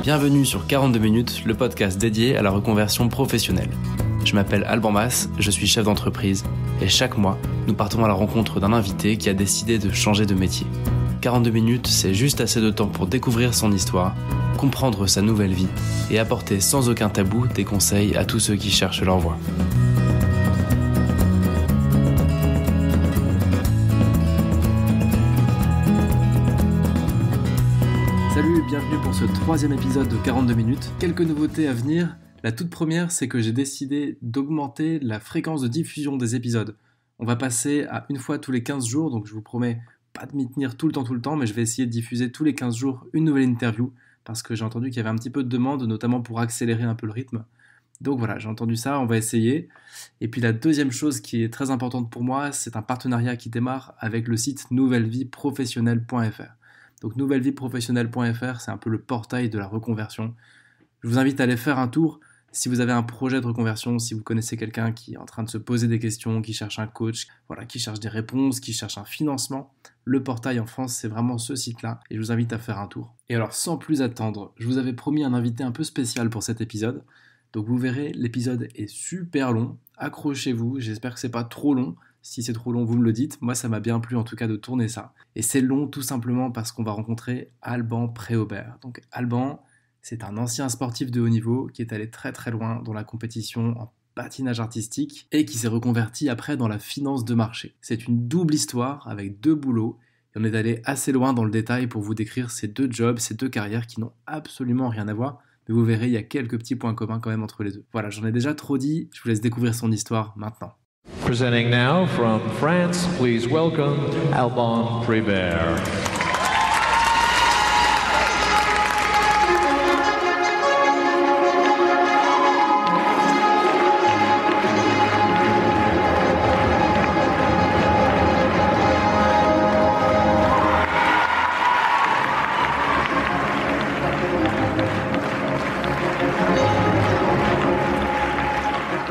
Bienvenue sur 42 minutes, le podcast dédié à la reconversion professionnelle. Je m'appelle Alban Mas, je suis chef d'entreprise et chaque mois, nous partons à la rencontre d'un invité qui a décidé de changer de métier. 42 minutes, c'est juste assez de temps pour découvrir son histoire, comprendre sa nouvelle vie et apporter sans aucun tabou des conseils à tous ceux qui cherchent leur voie. Salut et bienvenue pour ce troisième épisode de 42 minutes. Quelques nouveautés à venir. La toute première, c'est que j'ai décidé d'augmenter la fréquence de diffusion des épisodes. On va passer à une fois tous les 15 jours, donc je vous promets pas de m'y tenir tout le temps, mais je vais essayer de diffuser tous les 15 jours une nouvelle interview, parce que j'ai entendu qu'il y avait un petit peu de demande, notamment pour accélérer un peu le rythme. Donc voilà, j'ai entendu ça, on va essayer. Et puis la deuxième chose qui est très importante pour moi, c'est un partenariat qui démarre avec le site nouvelleVieProfessionnelle.fr. Donc nouvelleVieProfessionnelle.fr, c'est un peu le portail de la reconversion. Je vous invite à aller faire un tour si vous avez un projet de reconversion, si vous connaissez quelqu'un qui est en train de se poser des questions, qui cherche un coach, qui cherche des réponses, qui cherche un financement. Le portail en France, c'est vraiment ce site-là et je vous invite à faire un tour. Et alors sans plus attendre, je vous avais promis un invité un peu spécial pour cet épisode. Donc vous verrez, l'épisode est super long. Accrochez-vous, j'espère que c'est pas trop long. Si c'est trop long, vous me le dites. Moi, ça m'a bien plu en tout cas de tourner ça. Et c'est long tout simplement parce qu'on va rencontrer Alban Préaubert. Donc Alban, c'est un ancien sportif de haut niveau qui est allé très très loin dans la compétition en patinage artistique et qui s'est reconverti après dans la finance de marché. C'est une double histoire avec deux boulots et on est allé assez loin dans le détail pour vous décrire ces deux jobs, ces deux carrières qui n'ont absolument rien à voir. Mais vous verrez, il y a quelques petits points communs quand même entre les deux. Voilà, j'en ai déjà trop dit, je vous laisse découvrir son histoire maintenant. Presenting now from France, please welcome Alban Préaubert.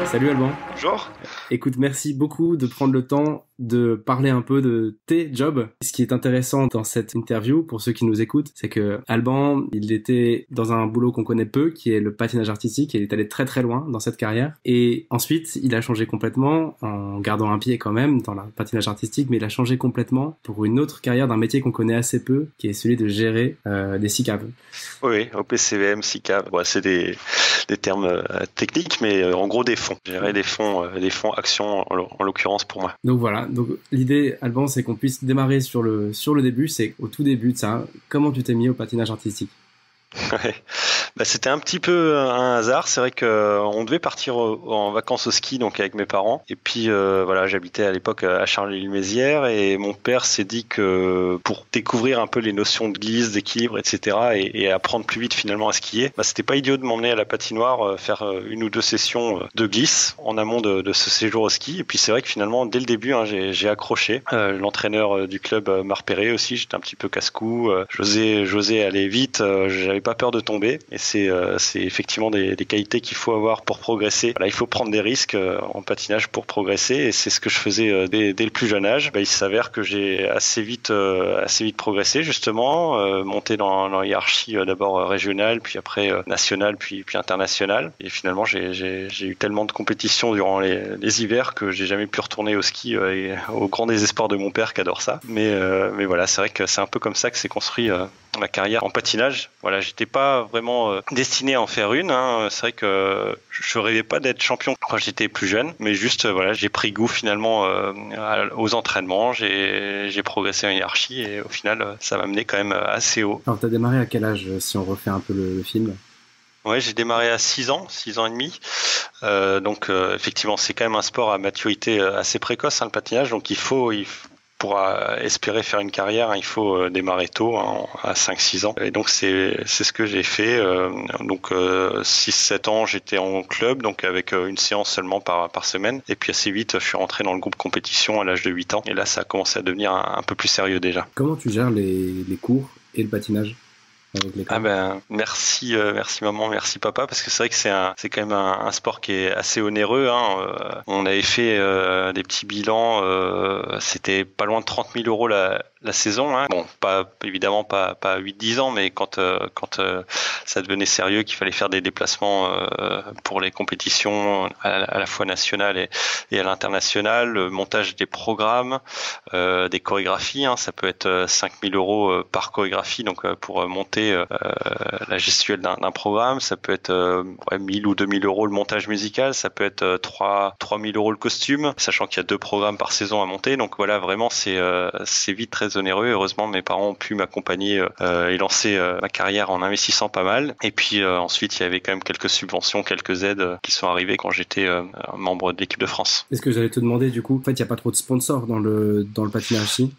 Salut Alban. Bonjour. Écoute, merci beaucoup de prendre le temps de parler un peu de tes jobs. Ce qui est intéressant dans cette interview, pour ceux qui nous écoutent, c'est que Alban, il était dans un boulot qu'on connaît peu, qui est le patinage artistique, et il est allé très très loin dans cette carrière. Et ensuite, il a changé complètement, en gardant un pied quand même dans le patinage artistique, mais il a changé complètement pour une autre carrière d'un métier qu'on connaît assez peu, qui est celui de gérer des SICAV. Oui, OPCVM, SICAV, ouais, c'est des termes techniques, mais en gros des fonds. Gérer des fonds actions en l'occurrence pour moi. Donc voilà, donc l'idée, Alban, c'est qu'on puisse démarrer sur le début, c'est au tout début de ça. Comment tu t'es mis au patinage artistique ? Ouais. C'était un petit peu un hasard. C'est vrai que on devait partir en vacances au ski donc avec mes parents. Et puis j'habitais à l'époque à Charleville-Mézières et mon père s'est dit que pour découvrir un peu les notions de glisse, d'équilibre, etc. et apprendre plus vite finalement à skier, c'était pas idiot de m'emmener à la patinoire faire une ou deux sessions de glisse en amont de ce séjour au ski. Et puis c'est vrai que finalement dès le début j'ai accroché. L'entraîneur du club m'a repéré aussi. J'étais un petit peu casse-cou. J'osais aller vite. J'avais pas peur de tomber et c'est effectivement des qualités qu'il faut avoir pour progresser. Voilà, il faut prendre des risques en patinage pour progresser et c'est ce que je faisais dès le plus jeune âge. Il s'avère que j'ai assez vite progressé justement, monté dans la hiérarchie d'abord régionale, puis après nationale, puis internationale. Et finalement j'ai eu tellement de compétitions durant les hivers que j'ai jamais pu retourner au ski et au grand désespoir de mon père qui adore ça. Mais voilà, c'est vrai que c'est un peu comme ça que s'est construit ma carrière en patinage. Voilà, j'étais pas vraiment destiné à en faire une. C'est vrai que je rêvais pas d'être champion quand j'étais plus jeune, mais juste j'ai pris goût finalement aux entraînements. J'ai progressé en hiérarchie et au final, ça m'a mené quand même assez haut. Alors, t'as démarré à quel âge, si on refait un peu le film ? Ouais, j'ai démarré à 6 ans et demi. Donc effectivement, c'est quand même un sport à maturité assez précoce, le patinage. Donc pour espérer faire une carrière, il faut démarrer tôt, à 5-6 ans. Et donc c'est ce que j'ai fait. Donc 6-7 ans, j'étais en club, donc avec une séance seulement par semaine. Et puis assez vite, je suis rentré dans le groupe compétition à l'âge de 8 ans. Et là, ça a commencé à devenir un peu plus sérieux déjà. Comment tu gères les cours et le patinage ? avec l'école. Ah ben merci maman, merci papa, parce que c'est vrai que c'est quand même un sport qui est assez onéreux, hein. On avait fait des petits bilans, c'était pas loin de 30 000 euros la saison, hein. Bon, évidemment pas 8-10 ans, mais quand ça devenait sérieux, qu'il fallait faire des déplacements pour les compétitions à la fois nationales et à l'international, le montage des programmes, des chorégraphies, hein. Ça peut être 5 000 euros par chorégraphie, donc pour monter la gestuelle d'un programme. Ça peut être 1 000 ou 2 000 euros le montage musical, ça peut être 3 000 euros le costume, sachant qu'il y a 2 programmes par saison à monter. Donc voilà, vraiment c'est vite très onéreux. Heureusement, mes parents ont pu m'accompagner et lancer ma carrière en investissant pas mal. Et puis ensuite, il y avait quand même quelques subventions, quelques aides qui sont arrivées quand j'étais membre de l'équipe de France. Est-ce que j'allais te demander, du coup, en fait, il n'y a pas trop de sponsors dans le patinage ski?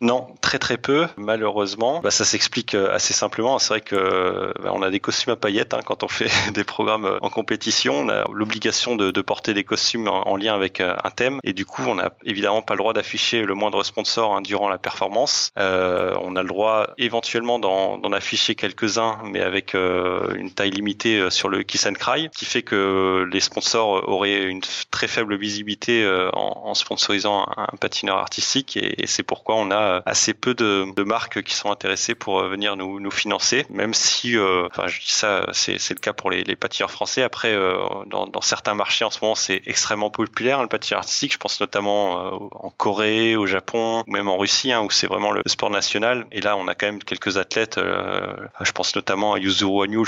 Non, très peu, malheureusement. Ça s'explique assez simplement. C'est vrai que on a des costumes à paillettes, hein, quand on fait des programmes en compétition. On a l'obligation de porter des costumes en lien avec un thème. Et du coup, on n'a évidemment pas le droit d'afficher le moindre sponsor, hein, durant la performance. On a le droit éventuellement d'en afficher quelques-uns, mais avec une taille limitée sur le Kiss and Cry, qui fait que les sponsors auraient une très faible visibilité en sponsorisant un patineur artistique. Et c'est pourquoi on a assez peu de marques qui sont intéressées pour venir nous financer, même si je dis ça, c'est le cas pour les patineurs français. Après, dans certains marchés en ce moment, c'est extrêmement populaire, le patinage artistique. Je pense notamment en Corée, au Japon, ou même en Russie, hein, où c'est vraiment le sport national. Et là, on a quand même quelques athlètes, je pense notamment à Yuzuru Hanyu,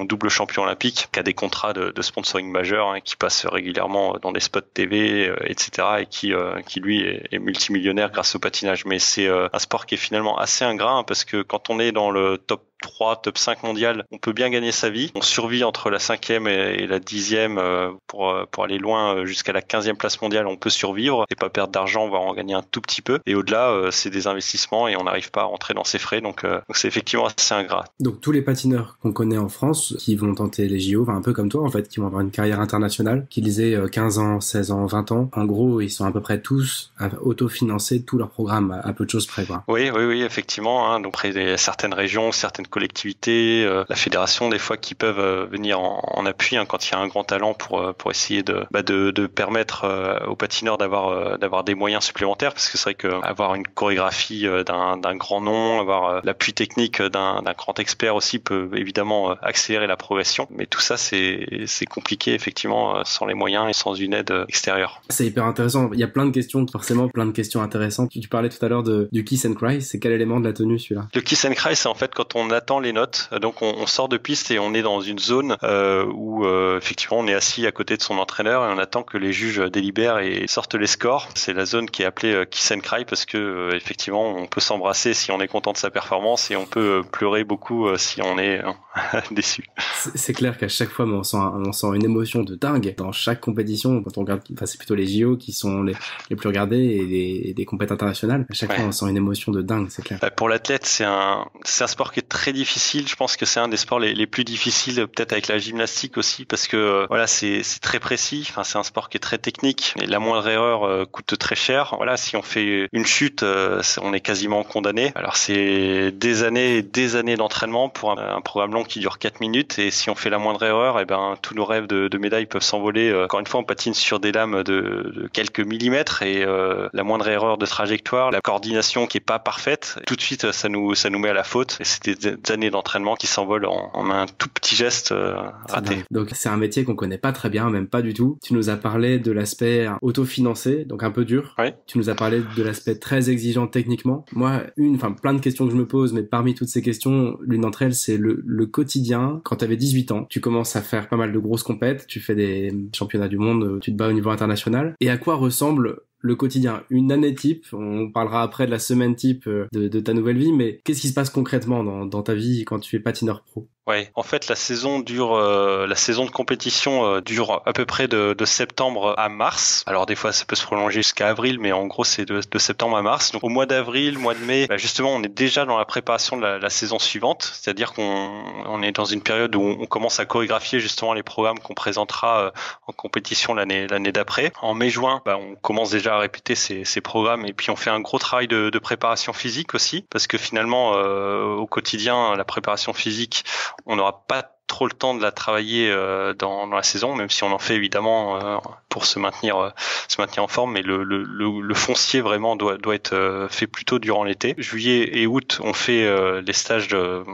double champion olympique, qui a des contrats de sponsoring majeurs, hein, qui passe régulièrement dans des spots TV, etc., et qui lui est multimillionnaire grâce au patinage. Mais c'est un sport qui est finalement assez ingrat, hein, parce que quand on est dans le top 3, top 5 mondial, on peut bien gagner sa vie. On survit entre la 5e et la 10e pour aller loin jusqu'à la 15e place mondiale. On peut survivre et pas perdre d'argent, voire en gagner un tout petit peu. Et au-delà, c'est des investissements et on n'arrive pas à rentrer dans ses frais. Donc c'est effectivement assez ingrat. Donc tous les patineurs qu'on connaît en France qui vont tenter les JO, un peu comme toi en fait, qui vont avoir une carrière internationale, qu'ils aient 15 ans, 16 ans, 20 ans, en gros, ils sont à peu près tous autofinancés tout leur programme à peu de choses près, quoi. Oui, effectivement, hein. Donc après, il y a certaines régions, certaines collectivités, la fédération des fois qui peuvent venir en appui, hein, quand il y a un grand talent pour essayer de permettre aux patineurs d'avoir des moyens supplémentaires, parce que c'est vrai que avoir une chorégraphie d'un grand nom, avoir l'appui technique d'un grand expert aussi peut évidemment accélérer la progression, mais tout ça c'est compliqué effectivement sans les moyens et sans une aide extérieure. C'est hyper intéressant, il y a plein de questions, forcément plein de questions intéressantes. Tu parlais tout à l'heure du Kiss and Cry, c'est quel élément de la tenue celui-là? Le Kiss and Cry, c'est en fait quand on attend les notes, donc on sort de piste et on est dans une zone où effectivement on est assis à côté de son entraîneur et on attend que les juges délibèrent et sortent les scores. C'est la zone qui est appelée Kiss and Cry parce que effectivement on peut s'embrasser si on est content de sa performance et on peut pleurer beaucoup si on est déçu. C'est clair qu'à chaque fois on sent une émotion de dingue dans chaque compétition. Quand on regarde, c'est plutôt les JO qui sont les plus regardés et les compétitions internationales. À chaque fois on sent une émotion de dingue, c'est clair. Pour l'athlète, c'est un sport qui est très difficile. Je pense que c'est un des sports les plus difficiles, peut-être avec la gymnastique aussi, parce que voilà, c'est très précis. Enfin, c'est un sport qui est très technique et la moindre erreur coûte très cher. Voilà, si on fait une chute, on est quasiment condamné. Alors c'est des années et des années d'entraînement pour un programme long qui dure 4 minutes, et si on fait la moindre erreur, tous nos rêves de médailles peuvent s'envoler. Encore une fois, on patine sur des lames de quelques millimètres et la moindre erreur de trajectoire, la coordination qui est pas parfaite, tout de suite ça nous met à la faute. Et c'est des années d'entraînement qui s'envolent en un tout petit geste raté. Donc c'est un métier qu'on connaît pas très bien, même pas du tout. Tu nous as parlé de l'aspect autofinancé, donc un peu dur. Oui. Tu nous as parlé de l'aspect très exigeant techniquement. Moi, plein de questions que je me pose, mais parmi toutes ces questions, l'une d'entre elles, c'est le quotidien. Quand tu avais 18 ans, tu commences à faire pas mal de grosses compètes, tu fais des championnats du monde, tu te bats au niveau international. Et à quoi ressemble le quotidien, une année type? On parlera après de la semaine type de ta nouvelle vie, mais qu'est-ce qui se passe concrètement dans ta vie quand tu es patineur pro? Ouais, en fait, la saison de compétition dure à peu près de septembre à mars. Alors des fois, ça peut se prolonger jusqu'à avril, mais en gros, c'est de septembre à mars. Donc au mois d'avril, mois de mai, justement, on est déjà dans la préparation de la saison suivante. C'est-à-dire qu'on est dans une période où on commence à chorégraphier justement les programmes qu'on présentera en compétition l'année d'après. En mai-juin, on commence déjà à répéter ces programmes et puis on fait un gros travail de préparation physique aussi, parce que finalement, au quotidien, la préparation physique, on n'aura pas trop le temps de la travailler dans la saison, même si on en fait évidemment pour se maintenir en forme, mais le foncier vraiment doit être fait plutôt durant l'été. Juillet et août, on fait les stages de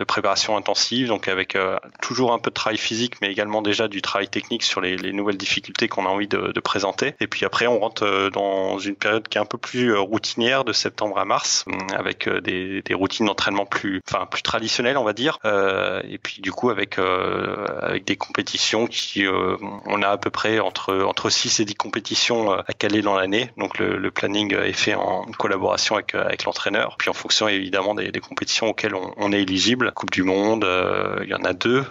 préparation intensive, donc avec toujours un peu de travail physique, mais également déjà du travail technique sur les nouvelles difficultés qu'on a envie de présenter. Et puis après, on rentre dans une période qui est un peu plus routinière, de septembre à mars, avec des routines d'entraînement plus traditionnelles, on va dire. Et puis du coup, avec des compétitions on a à peu près entre 6 et 10 compétitions à caler dans l'année. Donc le planning est fait en collaboration avec l'entraîneur. Puis en fonction évidemment des compétitions auxquelles on est éligible. Coupe du Monde, il y en a 2,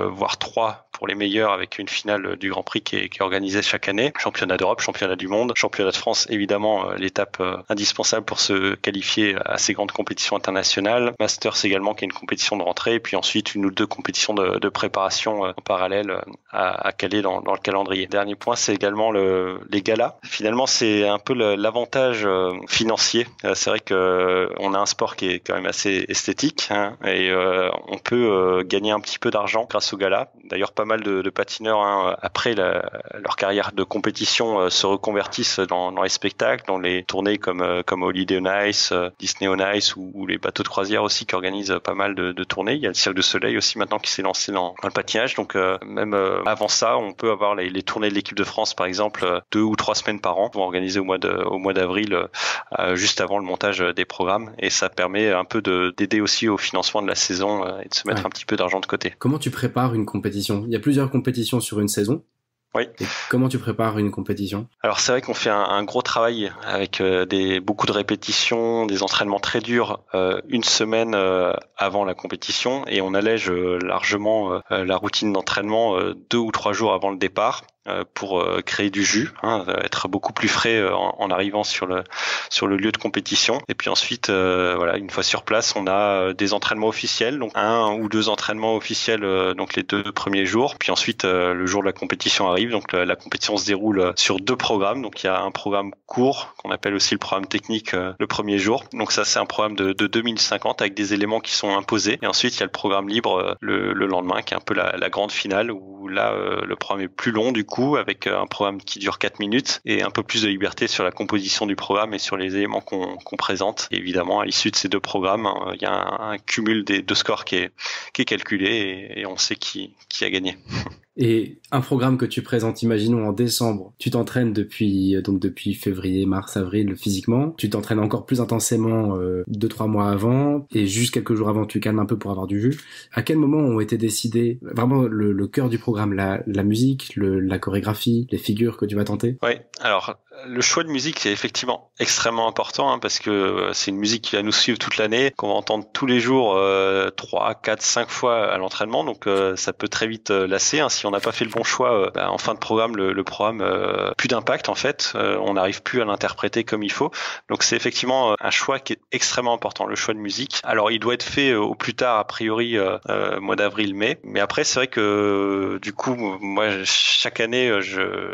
voire 3 pour les meilleurs, avec une finale du Grand Prix qui est organisée chaque année. Championnat d'Europe, championnat du monde, championnat de France, évidemment l'étape indispensable pour se qualifier à ces grandes compétitions internationales. Masters également, qui est une compétition de rentrée, et puis ensuite 1 ou 2 compétitions de préparation en parallèle à caler dans le calendrier. Dernier point, c'est également les galas. Finalement, c'est un peu l'avantage financier. C'est vrai que on a un sport qui est quand même assez esthétique, et on peut gagner un petit peu d'argent grâce aux galas. D'ailleurs, pas mal de patineurs après leur carrière de compétition se reconvertissent dans les spectacles, dans les tournées comme Holiday on Ice, Disney on Ice, ou les bateaux de croisière aussi qui organisent pas mal de tournées. Il y a le Cirque du Soleil aussi maintenant qui s'est lancé dans le patinage. Donc même avant ça, on peut avoir les tournées de l'équipe de France, par exemple, 2 ou 3 semaines par an, vont organiser au mois d'avril, juste avant le montage des programmes, et ça permet un peu d'aider aussi au financement de la saison et de se mettre un petit peu d'argent de côté. Comment tu prépares une compétition ? Il y a plusieurs compétitions sur une saison. Oui. Et comment tu prépares une compétition ? Alors c'est vrai qu'on fait un gros travail avec beaucoup de répétitions, des entraînements très durs, 1 semaine avant la compétition, et on allège largement la routine d'entraînement 2 ou 3 jours avant le départ, pour créer du jus, être beaucoup plus frais en arrivant sur le lieu de compétition. Et puis ensuite, une fois sur place, on a des entraînements officiels, donc 1 ou 2 entraînements officiels, donc les 2 premiers jours. Puis ensuite, le jour de la compétition arrive, donc la compétition se déroule sur 2 programmes. Donc il y a un programme court qu'on appelle aussi le programme technique le premier jour. Donc ça, c'est un programme de 2 minutes 50 avec des éléments qui sont imposés. Et ensuite, il y a le programme libre le lendemain, qui est un peu la grande finale, où là, le programme est plus long du coup, avec un programme qui dure 4 minutes et un peu plus de liberté sur la composition du programme et sur les éléments qu'on présente. Et évidemment, à l'issue de ces 2 programmes, il y a un cumul des 2 scores qui est calculé, et on sait qui a gagné. Et un programme que tu présentes, imaginons en décembre, tu t'entraînes depuis février, mars, avril physiquement, tu t'entraînes encore plus intensément 2-3 mois avant, et juste quelques jours avant tu calmes un peu pour avoir du jus. À quel moment ont été décidés vraiment le cœur du programme, la musique, la chorégraphie, les figures que tu vas tenter ? Oui, alors le choix de musique est effectivement extrêmement important, parce que c'est une musique qui va nous suivre toute l'année, qu'on va entendre tous les jours 3, 4, 5 fois à l'entraînement, donc ça peut très vite lasser, si on n'a pas fait le bon choix en fin de programme, le programme plus d'impact en fait, on n'arrive plus à l'interpréter comme il faut. Donc c'est effectivement un choix qui est extrêmement important, le choix de musique. Alors il doit être fait au plus tard, a priori mois d'avril-mai, mais après c'est vrai que du coup moi chaque année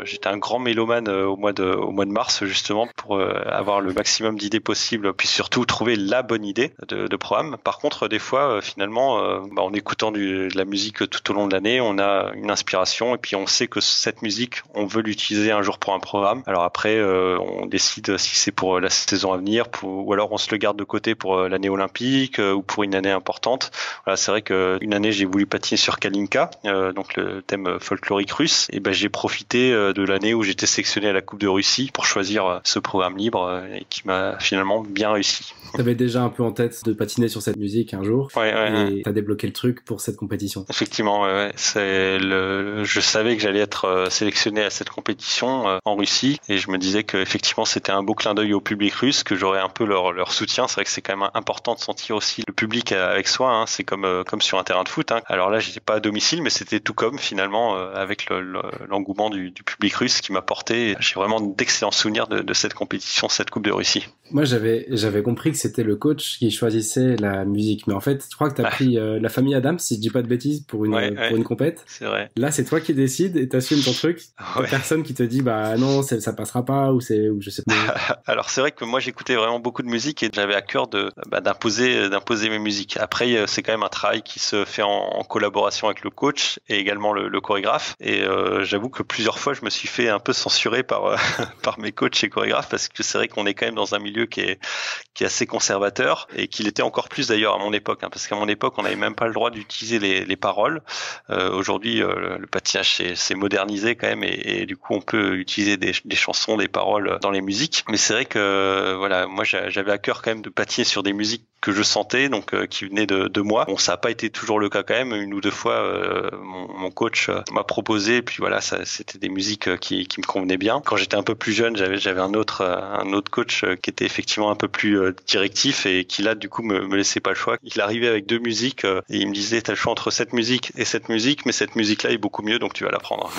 j'étais un grand mélomane au mois de mars, justement pour avoir le maximum d'idées possibles, puis surtout trouver la bonne idée de programme. Par contre, des fois finalement en écoutant de la musique tout au long de l'année, on a une inspiration, et puis on sait que cette musique, on veut l'utiliser un jour pour un programme. Alors après, on décide si c'est pour la saison à venir, ou alors on se le garde de côté pour l'année olympique ou pour une année importante. Voilà, c'est vrai qu'une année, j'ai voulu patiner sur Kalinka, donc le thème folklorique russe, et j'ai profité de l'année où j'étais sélectionné à la Coupe de Russie Russie pour choisir ce programme libre et qui m'a finalement bien réussi. T'avais déjà un peu en tête de patiner sur cette musique un jour, et t'as débloqué le truc pour cette compétition. Effectivement, je savais que j'allais être sélectionné à cette compétition en Russie, et je me disais que effectivement c'était un beau clin d'œil au public russe, que j'aurais un peu leur soutien. C'est vrai que c'est quand même important de sentir aussi le public avec soi, hein. C'est comme sur un terrain de foot, hein. Alors là j'étais pas à domicile, mais c'était tout comme finalement avec l'engouement du public russe qui m'a porté. J'ai vraiment d'excellents souvenirs de cette compétition, cette Coupe de Russie. Moi j'avais compris que c'était le coach qui choisissait la musique, mais en fait je crois que t'as pris la famille Adams, si je dis pas de bêtises, pour une compète. C'est vrai. Là c'est toi qui décides et t'assumes ton truc. Personne qui te dit bah non ça passera pas ou je sais pas. Alors c'est vrai que moi j'écoutais vraiment beaucoup de musique et j'avais à cœur d'imposer mes musiques. Après c'est quand même un travail qui se fait en collaboration avec le coach et également le chorégraphe, et j'avoue que plusieurs fois je me suis fait un peu censurer par mes coachs et chorégraphes, parce que c'est vrai qu'on est quand même dans un milieu qui est assez conservateur, et qu'il était encore plus d'ailleurs à mon époque, hein, parce qu'à mon époque on n'avait même pas le droit d'utiliser les paroles. Aujourd'hui le patinage s'est modernisé quand même, et du coup on peut utiliser des chansons, des paroles dans les musiques, mais c'est vrai que voilà, moi j'avais à cœur quand même de patiner sur des musiques que je sentais, donc qui venaient de moi. Bon, ça n'a pas été toujours le cas quand même. Une ou deux fois, mon coach m'a proposé, et puis voilà, c'était des musiques qui me convenaient bien. Quand j'étais un peu plus jeune, j'avais un autre coach qui était effectivement un peu plus directif, et qui là du coup me laissait pas le choix. Il arrivait avec deux musiques et il me disait: t'as le choix entre cette musique et cette musique, mais cette musique là est beaucoup mieux, donc tu vas la prendre.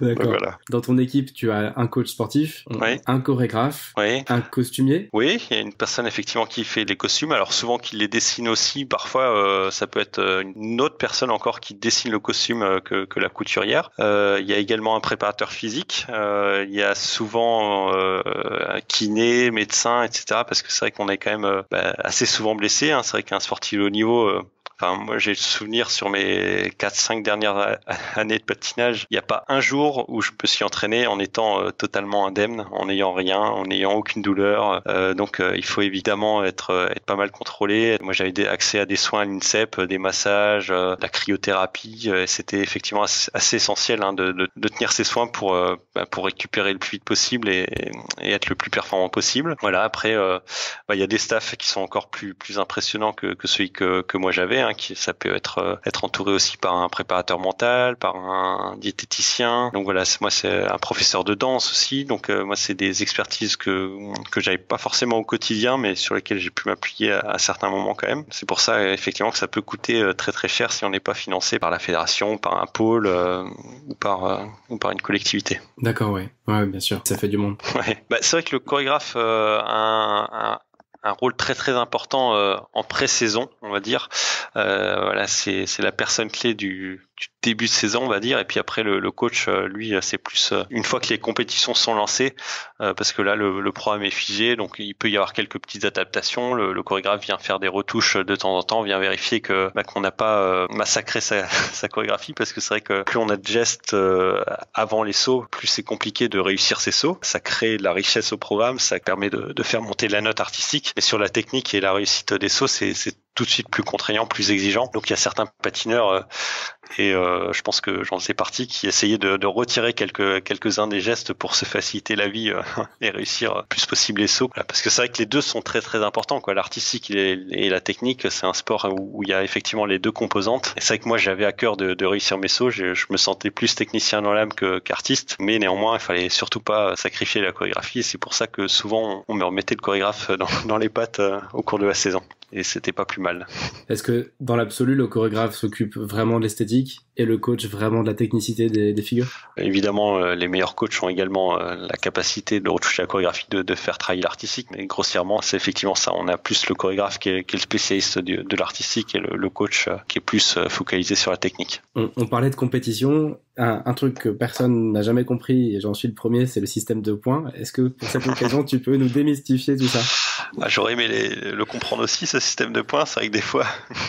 D'accord. Voilà. Dans ton équipe, tu as un coach sportif, un chorégraphe, un costumier. Oui, il y a une personne effectivement qui fait les costumes. Alors souvent qui les dessine aussi. Parfois, ça peut être une autre personne encore qui dessine le costume que la couturière. Il y a également un préparateur physique. Il y a souvent un kiné, médecin, etc. Parce que c'est vrai qu'on est quand même assez souvent blessé, hein. C'est vrai qu'un sportif de haut niveau... Enfin, moi, j'ai le souvenir sur mes 4-5 dernières années de patinage, il n'y a pas un jour où je me suis entraîné en étant totalement indemne, en n'ayant rien, en n'ayant aucune douleur. Donc, il faut évidemment être pas mal contrôlé. Moi, j'avais accès à des soins à l'INSEP, des massages, de la cryothérapie. Et c'était effectivement assez essentiel, hein, de tenir ces soins pour récupérer le plus vite possible et être le plus performant possible. Voilà. Après, il y a des staffs qui sont encore plus impressionnants que celui que moi j'avais, hein. Ça peut être entouré aussi par un préparateur mental, par un diététicien. Donc voilà, moi c'est un professeur de danse aussi. Donc moi c'est des expertises que j'avais pas forcément au quotidien, mais sur lesquelles j'ai pu m'appuyer à certains moments quand même. C'est pour ça effectivement que ça peut coûter très très cher si on n'est pas financé par la fédération, par un pôle ou par une collectivité. D'accord, ouais, bien sûr, ça fait du monde. Ouais, c'est vrai que le chorégraphe a un rôle très très important en pré-saison, on va dire. Voilà, c'est la personne clé du début de saison, on va dire, et puis après le coach, lui, c'est plus une fois que les compétitions sont lancées, parce que là le programme est figé, donc il peut y avoir quelques petites adaptations. Le chorégraphe vient faire des retouches de temps en temps, vient vérifier qu'on n'a pas massacré sa chorégraphie, parce que c'est vrai que plus on a de gestes avant les sauts, plus c'est compliqué de réussir ces sauts. Ça crée de la richesse au programme, ça permet de faire monter la note artistique, mais sur la technique et la réussite des sauts, c'est tout de suite plus contraignant, plus exigeant. Donc il y a certains patineurs et je pense que j'en faisais partie, qui essayaient de retirer quelques-uns des gestes pour se faciliter la vie et réussir le plus possible les sauts. Parce que c'est vrai que les deux sont très très importants, quoi. L'artistique et la technique, c'est un sport où il y a effectivement les deux composantes. Et c'est vrai que moi j'avais à cœur de réussir mes sauts. Je me sentais plus technicien dans l'âme qu'artiste, mais néanmoins il fallait surtout pas sacrifier la chorégraphie. Et c'est pour ça que souvent on me remettait le chorégraphe dans les pattes au cours de la saison. Et c'était pas plus mal. Est-ce que dans l'absolu, le chorégraphe s'occupe vraiment de l'esthétique et le coach vraiment de la technicité des figures? Évidemment, les meilleurs coachs ont également la capacité de retoucher la chorégraphie, de faire travailler l'artistique, mais grossièrement, c'est effectivement ça. On a plus le chorégraphe qui est le spécialiste de l'artistique, et le coach qui est plus focalisé sur la technique. On parlait de compétition. Un truc que personne n'a jamais compris, et j'en suis le premier, c'est le système de points. Est-ce que pour cette occasion, tu peux nous démystifier tout ça? J'aurais aimé le comprendre aussi, ce système de points. C'est vrai que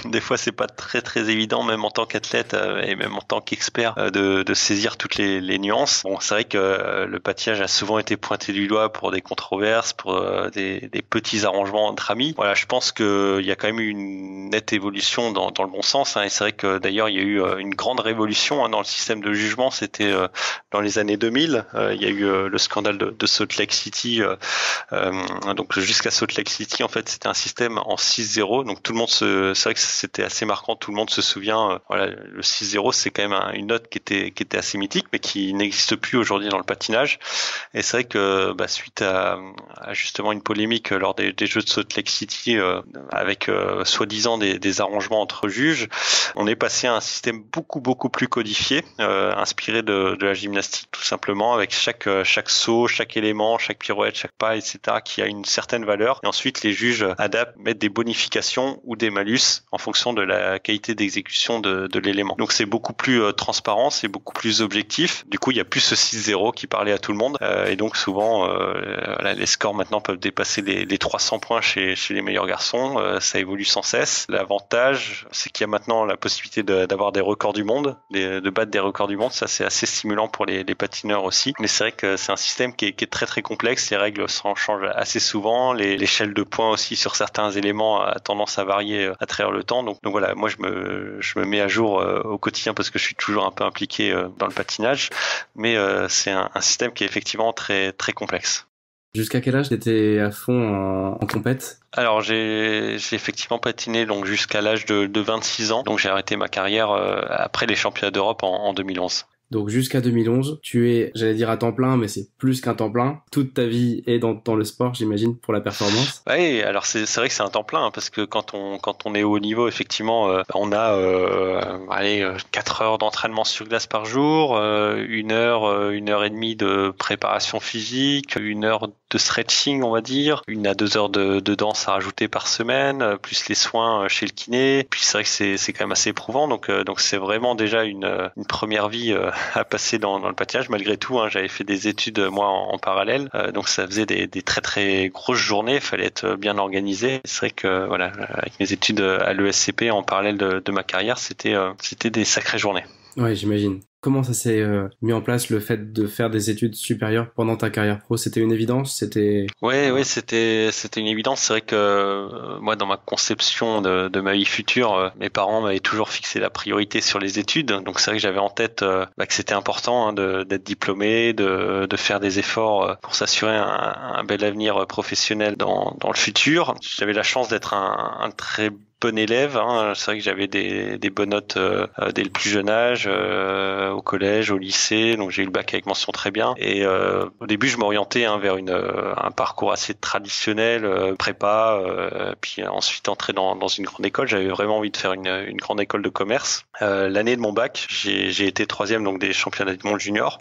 des fois c'est pas très très évident, même en tant qu'athlète, et et même en tant qu'expert de saisir toutes les nuances. Bon, c'est vrai que le patinage a souvent été pointé du doigt pour des controverses, pour des petits arrangements entre amis. Voilà, je pense qu'il y a quand même eu une nette évolution dans le bon sens, hein, et c'est vrai que d'ailleurs il y a eu une grande révolution dans le système de jugement. C'était dans les années 2000. Il y a eu le scandale de Salt Lake City. Donc jusqu'à Salt Lake City, en fait, c'était un système en 6-0. Donc tout le monde c'est vrai que c'était assez marquant. Tout le monde se souvient. Voilà, le 6-0, c'est quand même une note qui était assez mythique, mais qui n'existe plus aujourd'hui dans le patinage. Et c'est vrai que suite à justement une polémique lors des Jeux de Salt Lake City, avec soi-disant des arrangements entre juges, on est passé à un système beaucoup plus codifié, inspiré de la gymnastique tout simplement, avec chaque saut, chaque élément, chaque pirouette, chaque pas, etc., qui a une certaine valeur. Et ensuite, les juges adaptent, mettent des bonifications ou des malus en fonction de la qualité d'exécution de l'élément. Donc c'est beaucoup plus transparent, c'est beaucoup plus objectif. Du coup, il y a plus ce 6-0 qui parlait à tout le monde. Et donc souvent, les scores maintenant peuvent dépasser les 300 points chez les meilleurs garçons. Ça évolue sans cesse. L'avantage, c'est qu'il y a maintenant la possibilité d'avoir des records du monde, de battre des records du monde. Ça, c'est assez stimulant pour les patineurs aussi. Mais c'est vrai que c'est un système qui est très complexe. Les règles changent assez souvent. L'échelle de points aussi sur certains éléments a tendance à varier à travers le temps. Donc voilà, moi je me mets à jour au quotidien parce que je suis toujours un peu impliqué dans le patinage. Mais c'est un système qui est effectivement très complexe. Jusqu'à quel âge t'étais à fond en compète? Alors j'ai effectivement patiné donc jusqu'à l'âge de 26 ans. Donc j'ai arrêté ma carrière après les championnats d'Europe en 2011. Donc jusqu'à 2011, tu es, j'allais dire à temps plein, mais c'est plus qu'un temps plein. Toute ta vie est dans le sport, j'imagine, pour la performance. Oui, alors c'est vrai que c'est un temps plein, hein, parce que quand on est au haut niveau, effectivement, on a 4 heures d'entraînement sur glace par jour, 1 heure, 1 heure et demie de préparation physique, 1 heure de stretching, on va dire, 1 à 2 heures de danse à rajouter par semaine, plus les soins chez le kiné. Puis c'est vrai que c'est quand même assez éprouvant, donc c'est vraiment déjà une première vie à passer dans le patinage. Malgré tout, hein, j'avais fait des études moi en parallèle, donc ça faisait des très grosses journées. Il fallait être bien organisé. C'est vrai que voilà, avec mes études à l'ESCP en parallèle de ma carrière, c'était des sacrées journées. Ouais, j'imagine. Comment ça s'est mis en place, le fait de faire des études supérieures pendant ta carrière pro? C'était une évidence? Ouais, c'était une évidence. C'est vrai que moi, dans ma conception de ma vie future, mes parents m'avaient toujours fixé la priorité sur les études. Donc c'est vrai que j'avais en tête que c'était important, hein, d'être diplômé, de faire des efforts pour s'assurer un bel avenir professionnel dans le futur. J'avais la chance d'être un très bon élève, hein. C'est vrai que j'avais des bonnes notes dès le plus jeune âge, au collège, au lycée, donc j'ai eu le bac avec mention très bien. Et au début, je m'orientais vers un parcours assez traditionnel, prépa, puis ensuite entrer dans une grande école. J'avais vraiment envie de faire une grande école de commerce. L'année de mon bac, j'ai été 3e donc des championnats du monde junior.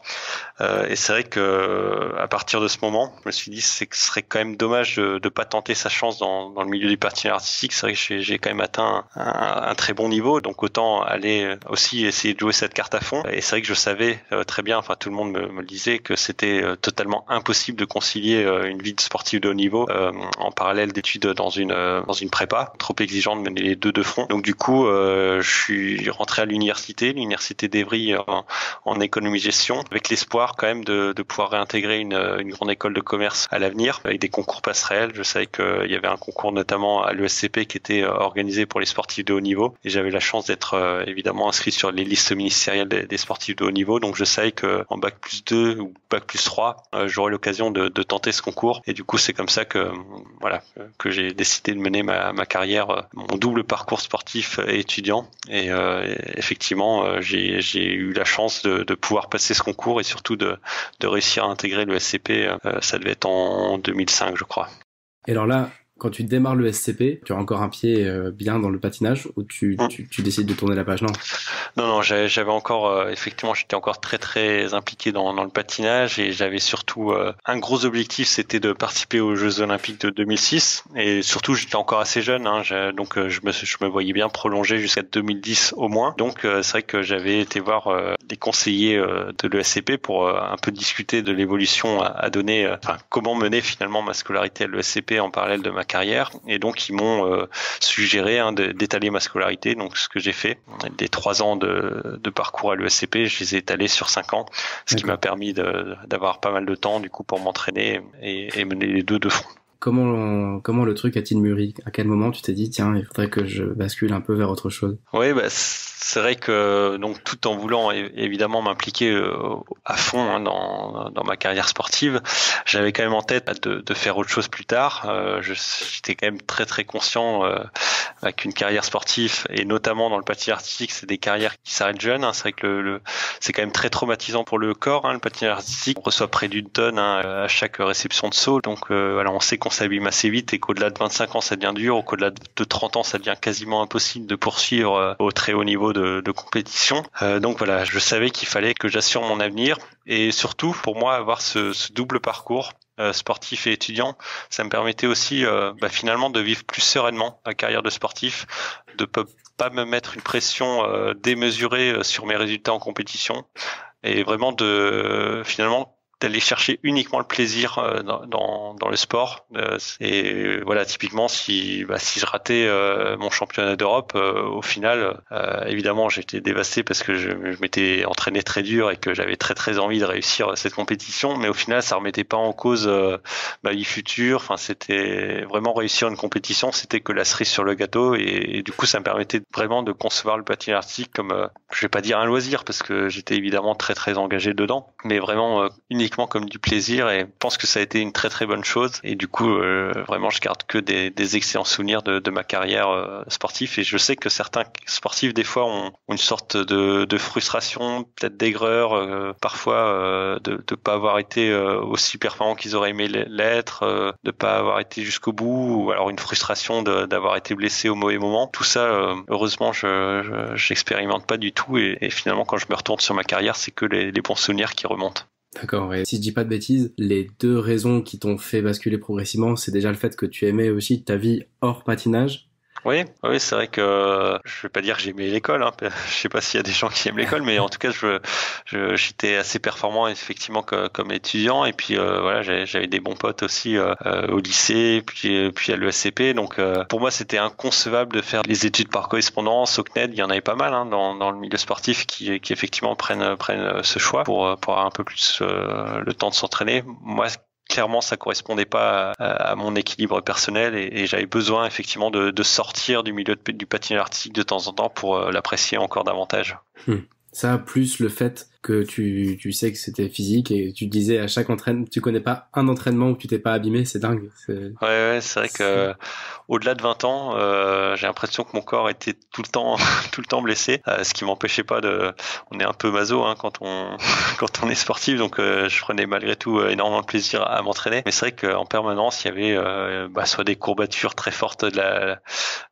Et c'est vrai que à partir de ce moment, je me suis dit que ce serait quand même dommage de pas tenter sa chance dans le milieu du patinage artistique. C'est vrai que j'ai quand même atteint un très bon niveau, donc autant aller aussi essayer de jouer cette carte à fond. Et c'est vrai que je savais très bien, enfin tout le monde me le disait, que c'était totalement impossible de concilier une vie de sportif de haut niveau en parallèle d'études dans une prépa, trop exigeant de mener les deux de front. Donc du coup, je suis rentré à l'université d'Evry en économie-gestion, avec l'espoir quand même de pouvoir réintégrer une grande école de commerce à l'avenir, avec des concours passerelles. Je savais qu'il y avait un concours notamment à l'ESCP qui était organisé pour les sportifs de haut niveau, et j'avais la chance d'être évidemment inscrit sur les listes ministérielles des sportifs de haut niveau. Donc je savais que en bac plus 2 ou bac plus 3, j'aurais l'occasion de tenter ce concours. Et du coup, c'est comme ça que j'ai décidé de mener ma carrière, mon double parcours sportif et étudiant. Et effectivement, j'ai eu la chance de pouvoir passer ce concours et surtout de réussir à intégrer le SCP. Ça devait être en 2005, je crois. Et alors là, quand tu démarres le SCP, tu as encore un pied bien dans le patinage, ou tu décides de tourner la page? Non, j'avais encore, effectivement, j'étais encore très impliqué dans le patinage, et j'avais surtout un gros objectif, c'était de participer aux Jeux Olympiques de 2006, et surtout j'étais encore assez jeune, hein, donc je me voyais bien prolonger jusqu'à 2010 au moins. Donc c'est vrai que j'avais été voir les conseillers de l'ESCP pour un peu discuter de l'évolution à donner, comment mener finalement ma scolarité à l'ESCP en parallèle de ma ma carrière, et donc ils m'ont suggéré d'étaler ma scolarité, donc ce que j'ai fait. Des 3 ans de parcours à l'ESCP, je les ai étalés sur 5 ans, ce qui m'a permis d'avoir pas mal de temps du coup pour m'entraîner et mener les deux de front. Comment le truc a-t-il mûri? À quel moment tu t'es dit tiens, il faudrait que je bascule un peu vers autre chose? Oui, c'est vrai que donc tout en voulant évidemment m'impliquer à fond dans ma carrière sportive, j'avais quand même en tête de faire autre chose plus tard. J'étais quand même très très conscient qu'une carrière sportive, et notamment dans le patinage artistique, c'est des carrières qui s'arrêtent jeunes. C'est vrai que c'est quand même très traumatisant pour le corps. Le patinage artistique, on reçoit près d'une tonne à chaque réception de saut. Donc voilà, on sait qu'on s'abîme assez vite et qu'au-delà de 25 ans, ça devient dur. Au-delà de 30 ans, ça devient quasiment impossible de poursuivre au très haut niveau de compétition. Donc voilà, je savais qu'il fallait que j'assure mon avenir, et surtout pour moi avoir ce double parcours sportif et étudiant, ça me permettait aussi finalement de vivre plus sereinement ma carrière de sportif, de pas me mettre une pression démesurée sur mes résultats en compétition, et vraiment finalement d'aller chercher uniquement le plaisir dans le sport. Et voilà, typiquement si je ratais mon championnat d'Europe, au final, évidemment j'étais dévasté parce que je m'étais entraîné très dur et que j'avais très très envie de réussir cette compétition, mais au final ça remettait pas en cause ma vie future. Enfin, c'était vraiment réussir une compétition, c'était que la cerise sur le gâteau, et du coup ça me permettait vraiment de concevoir le patinage artistique comme je vais pas dire un loisir parce que j'étais évidemment très très engagé dedans, mais vraiment uniquement comme du plaisir, et je pense que ça a été une très très bonne chose. Et du coup vraiment je garde que des excellents souvenirs de ma carrière sportive, et je sais que certains sportifs des fois ont une sorte de frustration, peut-être d'aigreur parfois de pas avoir été aussi performants qu'ils auraient aimé l'être, de pas avoir été jusqu'au bout, ou alors une frustration d'avoir été blessé au mauvais moment. Tout ça heureusement j'expérimente pas du tout, et finalement quand je me retourne sur ma carrière, c'est que les bons souvenirs qui remontent. D'accord, ouais. Si je dis pas de bêtises, les 2 raisons qui t'ont fait basculer progressivement, c'est déjà le fait que tu aimais aussi ta vie hors patinage. Oui, c'est vrai que je vais pas dire que j'aimais l'école. Je sais pas s'il y a des gens qui aiment l'école, mais en tout cas, j'étais assez performant effectivement comme étudiant. Et puis voilà, j'avais des bons potes aussi au lycée, puis à l'ESCP. Donc pour moi, c'était inconcevable de faire les études par correspondance au CNED. Il y en avait pas mal dans le milieu sportif qui effectivement prennent ce choix pour avoir un peu plus le temps de s'entraîner. Moi, clairement, ça correspondait pas à mon équilibre personnel, et j'avais besoin effectivement de sortir du milieu du patinage artistique de temps en temps pour l'apprécier encore davantage. Ça, plus le fait que tu sais que c'était physique, et tu disais à chaque entraînement, tu connais pas un entraînement où tu t'es pas abîmé, c'est dingue. Ouais, c'est vrai que au-delà de 20 ans, j'ai l'impression que mon corps était tout le temps blessé, ce qui m'empêchait pas on est un peu maso quand on est sportif, donc je prenais malgré tout énormément de plaisir à m'entraîner, mais c'est vrai qu'en permanence il y avait soit des courbatures très fortes de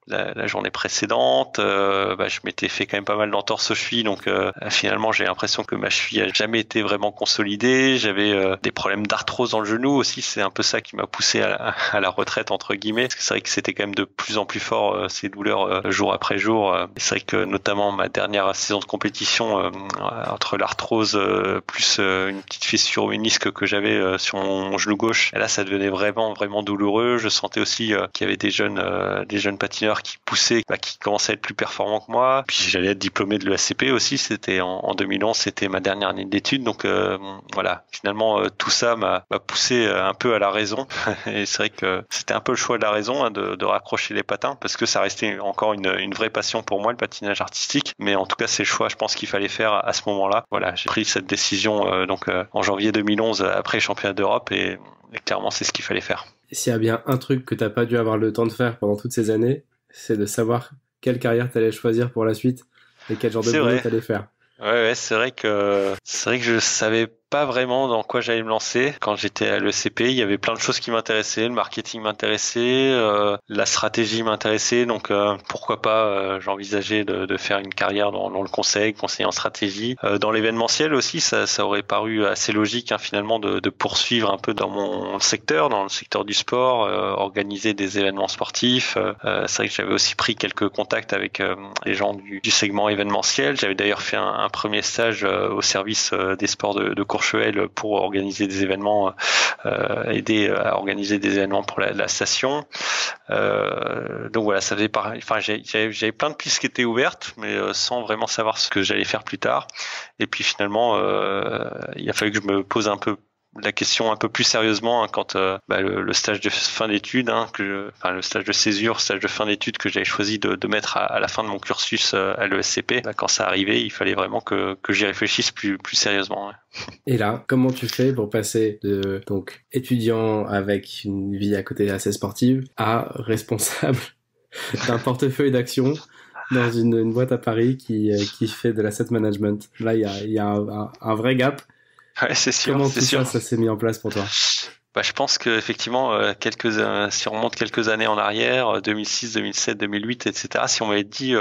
la journée précédente, je m'étais fait quand même pas mal d'entorses aux chevilles, donc finalement j'ai l'impression que ma cheville a jamais été vraiment consolidée. J'avais des problèmes d'arthrose dans le genou aussi, c'est un peu ça qui m'a poussé à la retraite entre guillemets, parce que c'est vrai que c'était quand même de plus en plus fort ces douleurs jour après jour. C'est vrai que notamment ma dernière saison de compétition, entre l'arthrose plus une petite fissure au ménisque que j'avais sur mon genou gauche, et là ça devenait vraiment vraiment douloureux. Je sentais aussi qu'il y avait des jeunes patineurs qui poussaient, qui commençaient à être plus performants que moi. Puis j'allais être diplômé de l'ESCP aussi, c'était en 2011, c'était ma dernière année d'études, donc voilà, finalement tout ça m'a poussé un peu à la raison. Et c'est vrai que c'était un peu le choix de la raison de raccrocher les patins, parce que ça restait encore une vraie passion pour moi, le patinage artistique, mais en tout cas c'est le choix je pense qu'il fallait faire à ce moment-là. Voilà, j'ai pris cette décision en janvier 2011 après les championnats d'Europe, et clairement c'est ce qu'il fallait faire. S'il y a bien un truc que t'as pas dû avoir le temps de faire pendant toutes ces années, c'est de savoir quelle carrière t'allais choisir pour la suite et quel genre de boulot t'allais faire. Ouais, c'est vrai que je savais pas vraiment dans quoi j'allais me lancer. Quand j'étais à l'ECP, il y avait plein de choses qui m'intéressaient, le marketing m'intéressait, la stratégie m'intéressait, donc pourquoi pas j'envisageais de faire une carrière dans le conseiller en stratégie. Dans l'événementiel aussi, ça aurait paru assez logique finalement de poursuivre un peu dans mon secteur, dans le secteur du sport, organiser des événements sportifs. C'est vrai que j'avais aussi pris quelques contacts avec les gens du segment événementiel. J'avais d'ailleurs fait un premier stage au service des sports de course Courchevel pour organiser des événements, aider à organiser des événements pour la station. Donc voilà, ça faisait pareil. Enfin, j'avais plein de pistes qui étaient ouvertes, mais sans vraiment savoir ce que j'allais faire plus tard. Et puis finalement, il a fallu que je me pose un peu la question un peu plus sérieusement quand le stage de fin d'études, le stage de césure, stage de fin d'études que j'avais choisi de mettre à la fin de mon cursus à l'ESCP, quand ça arrivait, il fallait vraiment que j'y réfléchisse plus sérieusement. Ouais. Et là, comment tu fais pour passer de donc étudiant avec une vie à côté assez sportive à responsable d'un portefeuille d'actions dans une boîte à Paris qui fait de l'asset management? Là, il y a un vrai gap. Ouais, c'est sûr. Comment c'est tout sûr. ça s'est mis en place pour toi? Je pense que effectivement, si on remonte quelques années en arrière, 2006, 2007, 2008, etc. Si on m'avait dit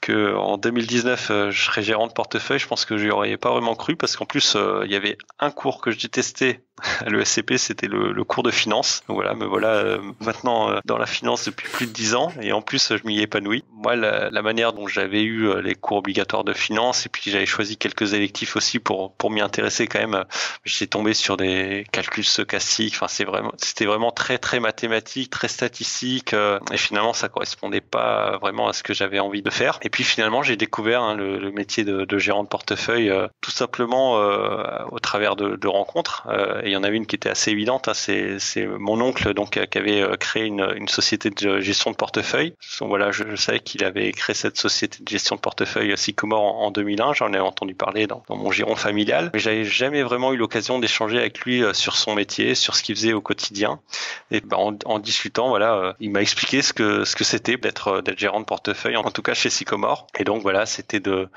que en 2019 je serais gérant de portefeuille, je pense que j'y aurais pas vraiment cru, parce qu'en plus il y avait un cours que je détestais à l'ESCP, c'était le cours de finance. Donc voilà, me voilà maintenant dans la finance depuis plus de 10 ans, et en plus je m'y épanouis. Moi, la manière dont j'avais eu les cours obligatoires de finance, et puis j'avais choisi quelques électifs aussi pour m'y intéresser quand même, j'étais tombé sur des calculs stochastiques. Enfin, c'était vraiment très très mathématique, très statistique, et finalement ça correspondait pas vraiment à ce que j'avais envie de faire. Et puis finalement j'ai découvert le métier de gérant de portefeuille tout simplement au travers de rencontres. Et il y en avait une qui était assez évidente, c'est mon oncle donc qui avait créé une société de gestion de portefeuille. Donc voilà, je savais qu'il avait créé cette société de gestion de portefeuille Sycomore en 2001. J'en ai entendu parler dans mon giron familial, mais j'avais jamais vraiment eu l'occasion d'échanger avec lui sur son métier, sur ce qu'il faisait au quotidien. Et en discutant, voilà, il m'a expliqué ce que c'était d'être gérant de portefeuille, en tout cas chez Sycomore. Et donc voilà, c'était de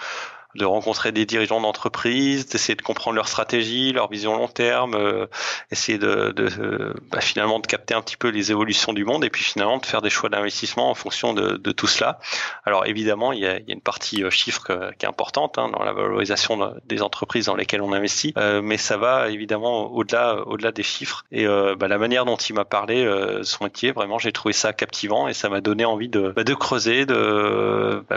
rencontrer des dirigeants d'entreprise, d'essayer de comprendre leur stratégie, leur vision long terme, essayer finalement de capter un petit peu les évolutions du monde, et puis finalement de faire des choix d'investissement en fonction de tout cela. Alors évidemment, il y a une partie chiffre qui est importante dans la valorisation des entreprises dans lesquelles on investit, mais ça va évidemment au-delà des chiffres. Et la manière dont il m'a parlé de son métier, vraiment, j'ai trouvé ça captivant, et ça m'a donné envie de creuser,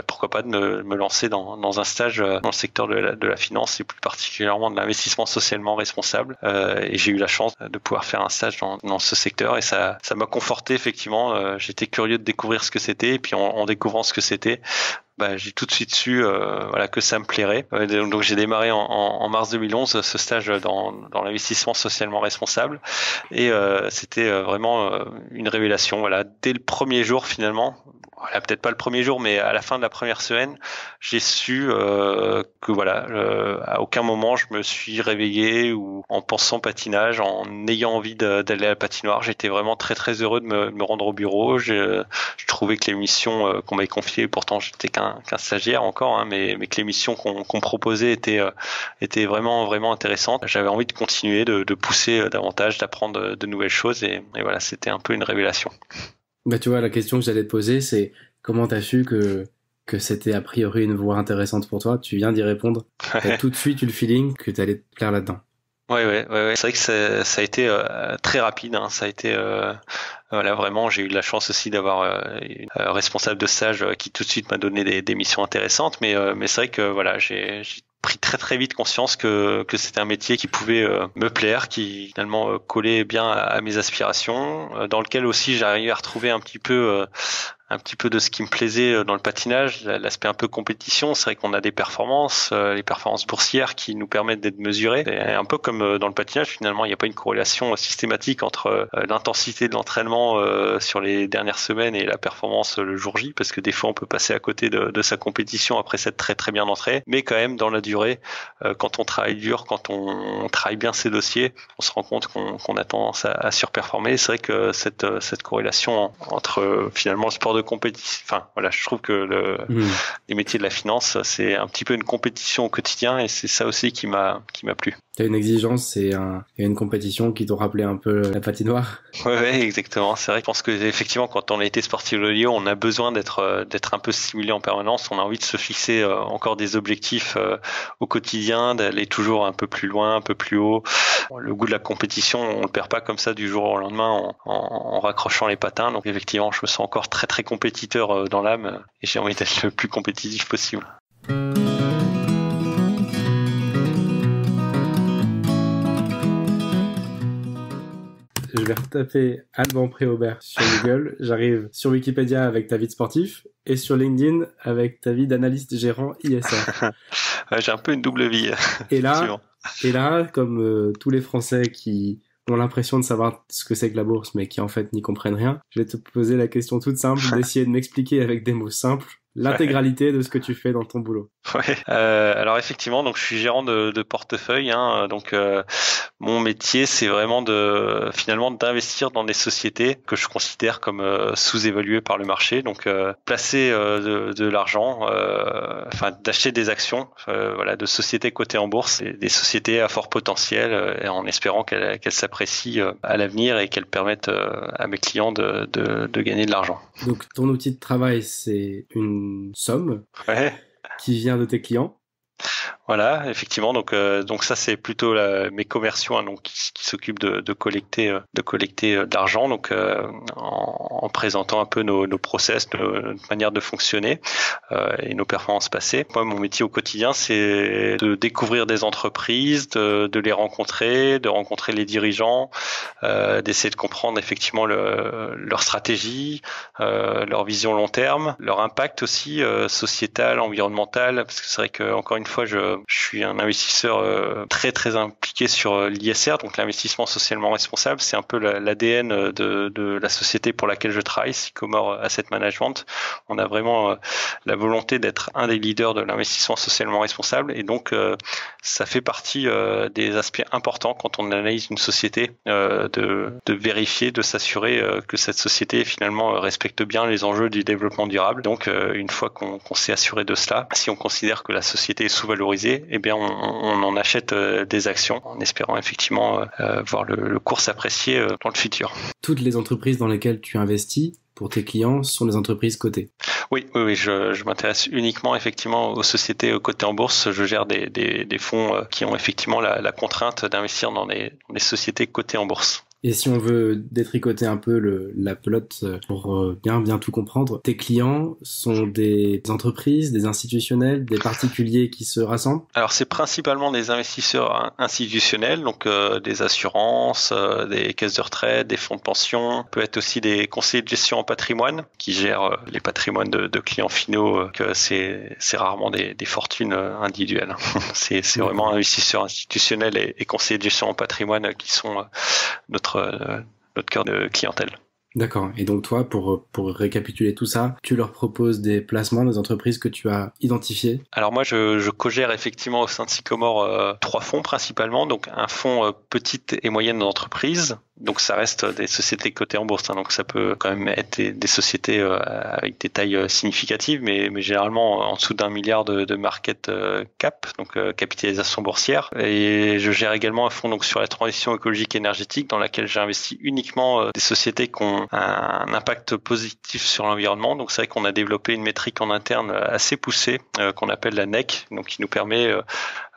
pourquoi pas de me lancer dans un stage dans le secteur de la finance, et plus particulièrement de l'investissement socialement responsable. Et j'ai eu la chance de pouvoir faire un stage dans ce secteur, et ça m'a conforté effectivement. J'étais curieux de découvrir ce que c'était, et puis en découvrant ce que c'était, j'ai tout de suite su que ça me plairait. Donc j'ai démarré en mars 2011 ce stage dans l'investissement socialement responsable, et c'était vraiment une révélation. Voilà, dès le premier jour finalement. Voilà, peut-être pas le premier jour, mais à la fin de la première semaine, j'ai su que à aucun moment je me suis réveillé ou en pensant patinage, en ayant envie d'aller à la patinoire. J'étais vraiment très très heureux de me rendre au bureau. Je trouvais que les missions qu'on m'avait confiées, pourtant j'étais qu'un stagiaire encore, mais que les missions qu'on me proposait étaient vraiment vraiment intéressantes. J'avais envie de continuer, de pousser davantage, d'apprendre de nouvelles choses, et voilà, c'était un peu une révélation. Tu vois, la question que j'allais te poser, c'est comment t'as su que c'était a priori une voie intéressante pour toi? Tu viens d'y répondre. T'as tout de suite eu le feeling que t'allais te plaire là-dedans. Ouais. C'est vrai que ça a été très rapide. Ça a été vraiment. J'ai eu de la chance aussi d'avoir une responsable de stage qui tout de suite m'a donné des missions intéressantes. Mais c'est vrai que voilà, j'ai pris très très vite conscience que c'était un métier qui pouvait me plaire, qui finalement collait bien à mes aspirations, dans lequel aussi j'arrivais à retrouver un petit peu de ce qui me plaisait dans le patinage, l'aspect un peu compétition. C'est vrai qu'on a des performances, les performances boursières qui nous permettent d'être mesurées. Et un peu comme dans le patinage, finalement, il n'y a pas une corrélation systématique entre l'intensité de l'entraînement sur les dernières semaines et la performance le jour J, parce que des fois on peut passer à côté de sa compétition après s'être très très bien entraîné. Mais quand même, dans la durée, quand on travaille dur, quand on travaille bien ses dossiers, on se rend compte qu'on a tendance à surperformer. C'est vrai que cette corrélation entre finalement le sport de compétition, je trouve que les métiers de la finance, c'est un petit peu une compétition au quotidien, et c'est ça aussi qui m'a plu. T'as une exigence et une compétition qui t'ont rappelé un peu la patinoire. Ouais, exactement. C'est vrai. Je pense que effectivement, quand on a été sportif de haut niveau, on a besoin d'être un peu stimulé en permanence. On a envie de se fixer encore des objectifs au quotidien, d'aller toujours un peu plus loin, un peu plus haut. Le goût de la compétition, on le perd pas comme ça du jour au lendemain en raccrochant les patins. Donc effectivement, je me sens encore très très compétiteur dans l'âme, et j'ai envie d'être le plus compétitif possible. je vais retaper Alban Préaubert sur Google, j'arrive sur Wikipédia avec ta vie de sportif et sur LinkedIn avec ta vie d'analyste gérant ISR. J'ai un peu une double vie. Et là, comme tous les Français qui ont l'impression de savoir ce que c'est que la bourse, mais qui en fait n'y comprennent rien, je vais te poser la question toute simple, d'essayer de m'expliquer avec des mots simples l'intégralité de ce que tu fais dans ton boulot. Ouais. Alors effectivement, donc je suis gérant de portefeuille. Donc mon métier, c'est vraiment finalement d'investir dans des sociétés que je considère comme sous-évaluées par le marché. Donc placer de l'argent, d'acheter des actions, de sociétés cotées en bourse, des sociétés à fort potentiel, et en espérant qu'elles s'apprécient à l'avenir et qu'elles permettent à mes clients de gagner de l'argent. Donc ton outil de travail, c'est une somme qui vient de tes clients. Voilà, effectivement. Donc ça c'est plutôt mes commerciaux qui s'occupent de collecter de l'argent. Donc en présentant un peu nos process, notre manière de fonctionner et nos performances passées. Moi, mon métier au quotidien, c'est de découvrir des entreprises, de les rencontrer, de rencontrer les dirigeants, d'essayer de comprendre effectivement leur stratégie, leur vision long terme, leur impact aussi sociétal, environnemental. Parce que c'est vrai que encore une fois, je suis un investisseur très très impliqué sur l'ISR, donc l'investissement socialement responsable. C'est un peu l'ADN de la société pour laquelle je travaille, Sycomore Asset Management. On a vraiment la volonté d'être un des leaders de l'investissement socialement responsable, et donc ça fait partie des aspects importants quand on analyse une société, de vérifier, de s'assurer que cette société finalement respecte bien les enjeux du développement durable. Donc une fois qu'on s'est assuré de cela, si on considère que la société est sous-valorisée, eh bien on en achète des actions en espérant effectivement voir le cours s'apprécier dans le futur. Toutes les entreprises dans lesquelles tu investis pour tes clients sont des entreprises cotées. Oui, je m'intéresse uniquement effectivement aux sociétés cotées en bourse. Je gère des fonds qui ont effectivement la contrainte d'investir dans des sociétés cotées en bourse. Et si on veut détricoter un peu la pelote pour bien tout comprendre, tes clients sont des entreprises, des institutionnels, des particuliers qui se rassemblent? Alors c'est principalement des investisseurs institutionnels, donc des assurances, des caisses de retraite, des fonds de pension. Ça peut être aussi des conseillers de gestion en patrimoine qui gèrent les patrimoines de clients finaux, que c'est rarement des fortunes individuelles. C'est vraiment investisseurs institutionnels et conseillers de gestion en patrimoine qui sont notre cœur de clientèle. D'accord. Et donc toi, pour récapituler tout ça, tu leur proposes des placements des entreprises que tu as identifiées? Alors moi, je co-gère effectivement au sein de Sycomore 3 fonds principalement. Donc un fonds petite et moyenne entreprise. Donc ça reste des sociétés cotées en bourse. Donc ça peut quand même être des sociétés avec des tailles significatives, mais généralement en dessous d'1 milliard de market cap, donc capitalisation boursière. Et je gère également un fonds donc sur la transition écologique et énergétique, dans laquelle j'investis uniquement des sociétés qui ont un impact positif sur l'environnement. Donc c'est vrai qu'on a développé une métrique en interne assez poussée qu'on appelle la NEC, donc qui nous permet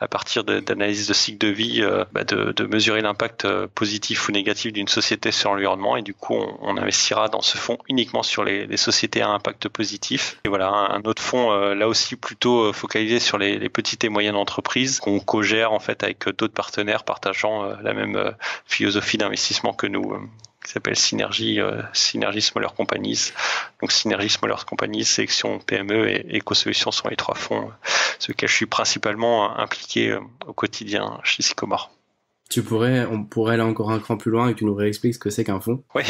à partir d'analyse de cycle de vie de mesurer l'impact positif ou négatif d'une société sur l'environnement, et du coup on investira dans ce fonds uniquement sur les sociétés à impact positif. Et voilà, un autre fonds là aussi plutôt focalisé sur les petites et moyennes entreprises qu'on co-gère en fait avec d'autres partenaires partageant la même philosophie d'investissement que nous, qui s'appelle Synergie Smaller Companies. Donc Synergie Smaller Companies, Sélection PME et Éco-Solutions sont les 3 fonds sur lesquels je suis principalement impliqué au quotidien chez Sycomore. On pourrait aller encore un cran plus loin et que tu nous réexpliques ce que c'est qu'un fonds. Oui,